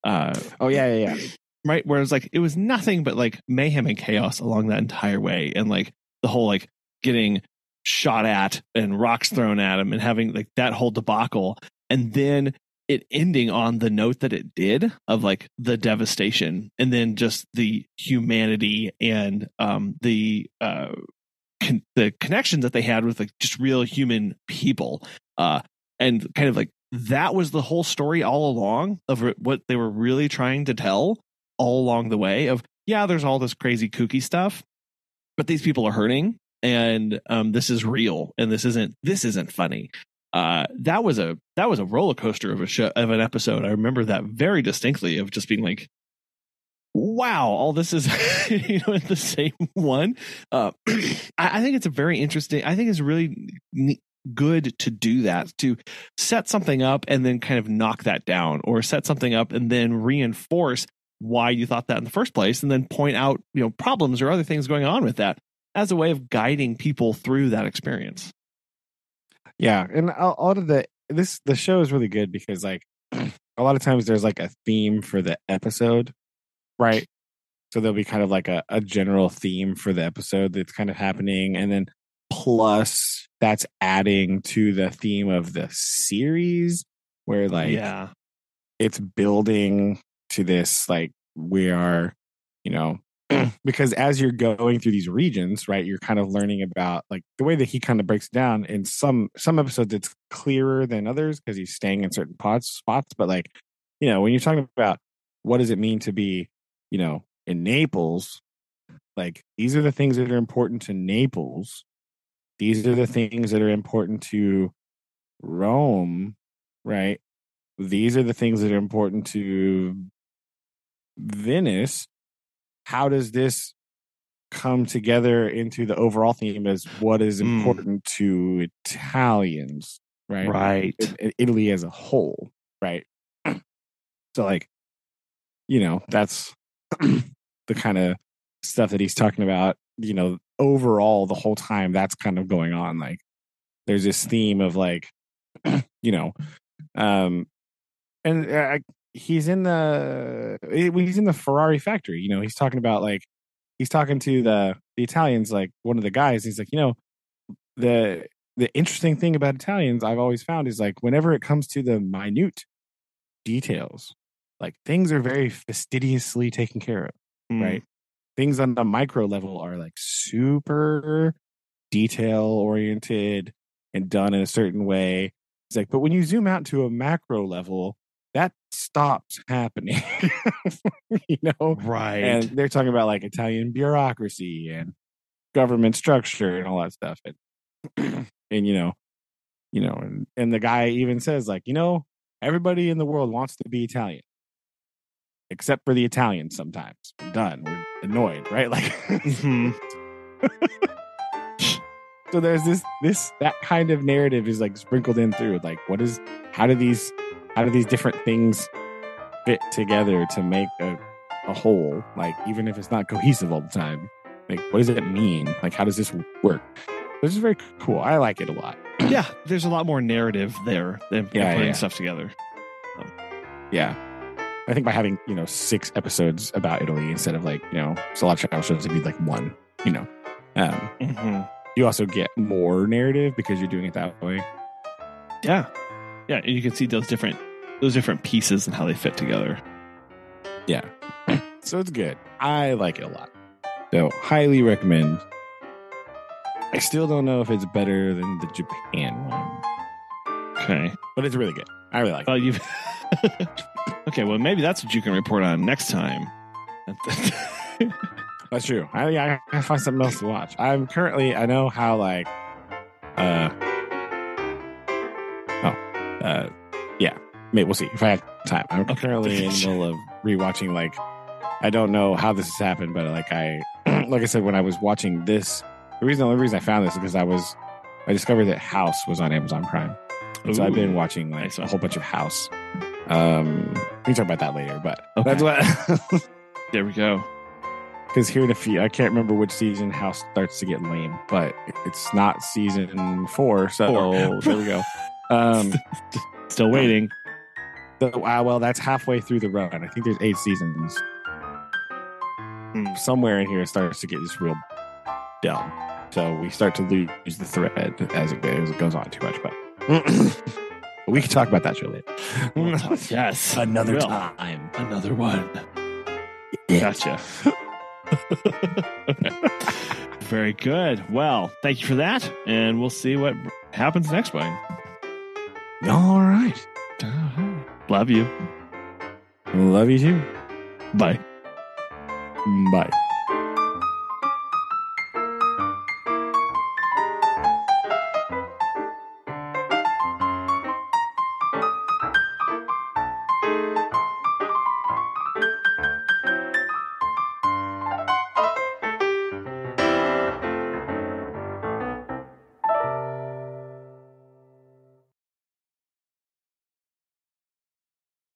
Speaker 2: Yeah.
Speaker 1: Right, whereas like it was nothing but like mayhem and chaos along that entire way, and like the whole like getting shot at and rocks thrown at him and having like that whole debacle, and then it ending on the note that it did of like the devastation, and then just the humanity and the connections that they had with like just real human people, and kind of like that was the whole story all along of what they were really trying to tell all along the way of, yeah, there's all this crazy kooky stuff, but these people are hurting, and this is real, and this isn't funny. That was a roller coaster of an episode. I remember that very distinctly of just being like, wow, all this is in the same one. I think it's a very interesting. I think it's really good to do that, to set something up and then kind of knock that down, or set something up and then reinforce why you thought that in the first place, and then point out problems or other things going on with that as a way of guiding people through that experience.
Speaker 2: Yeah, and all of the show is really good because like a lot of times there's like a theme for the episode, right? So there'll be kind of like a general theme for the episode that's kind of happening, and then plus that's adding to the theme of the series where like it's building to this, like we are, because as you're going through these regions, right, you're kind of learning about like the way that he kind of breaks it down. In some episodes it's clearer than others because he's staying in certain spots, but like when you're talking about what does it mean to be in Naples, like these are the things that are important to Naples, these are the things that are important to Rome, right? These are the things that are important to Venice. How does this come together into the overall theme as what is important to Italians, right?
Speaker 1: Right.
Speaker 2: Italy as a whole, right? So like, that's the kind of stuff that he's talking about, overall the whole time that's kind of going on. Like there's this theme of like, and he's in the Ferrari factory, he's talking about like, he's talking to the Italians, like one of the guys, he's like, the interesting thing about Italians I've always found is like whenever it comes to the minute details, like things are very fastidiously taken care of, right? Things on the micro level are like super detail oriented and done in a certain way. It's like, but when you zoom out to a macro level, that stops happening.
Speaker 1: Right.
Speaker 2: And they're talking about like Italian bureaucracy and government structure and all that stuff. And and the guy even says like, everybody in the world wants to be Italian, except for the Italians sometimes. We're done. We're annoyed, right? Like so there's that kind of narrative is like sprinkled in through like how do these different things fit together to make a whole, like even if it's not cohesive all the time. Like, what does it mean? Like, how does this work? This is very cool. I like it a lot.
Speaker 1: Yeah, there's a lot more narrative there than putting stuff together.
Speaker 2: Yeah. I think by having, 6 episodes about Italy instead of like, so a lot of channel shows it'd be like 1, You also get more narrative because you're doing it that way.
Speaker 1: Yeah. Yeah, and you can see those different pieces and how they fit together.
Speaker 2: Yeah. So it's good. I like it a lot. So highly recommend. I still don't know if it's better than the Japan one.
Speaker 1: Okay.
Speaker 2: But it's really good. I really like it.
Speaker 1: You've Okay, well maybe that's what you can report on next time.
Speaker 2: That's true. I gotta find something else to watch. I'm currently, I know how like yeah, maybe we'll see if I have time. I'm currently in the middle of rewatching, like, I don't know how this has happened, but like I said, when I was watching this, the only reason I found this is because I discovered that House was on Amazon Prime. And so I've been watching like a whole bunch of House. We can talk about that later, but that's what.
Speaker 1: There we go.
Speaker 2: Because here in a few, I can't remember which season House starts to get lame, but it's not season 4, so there we go.
Speaker 1: Still waiting.
Speaker 2: Well, that's halfway through the run. I think there's 8 seasons. Somewhere in here, it starts to get just real dumb. So we start to lose the thread as it goes on too much. But we can talk about that show later.
Speaker 1: Yes,
Speaker 2: another time,
Speaker 1: another one. Yeah. Gotcha. Okay. Very good. Well, thank you for that, and we'll see what happens next one.
Speaker 2: All right.
Speaker 1: Love you.
Speaker 2: Love you too.
Speaker 1: Bye.
Speaker 2: Bye.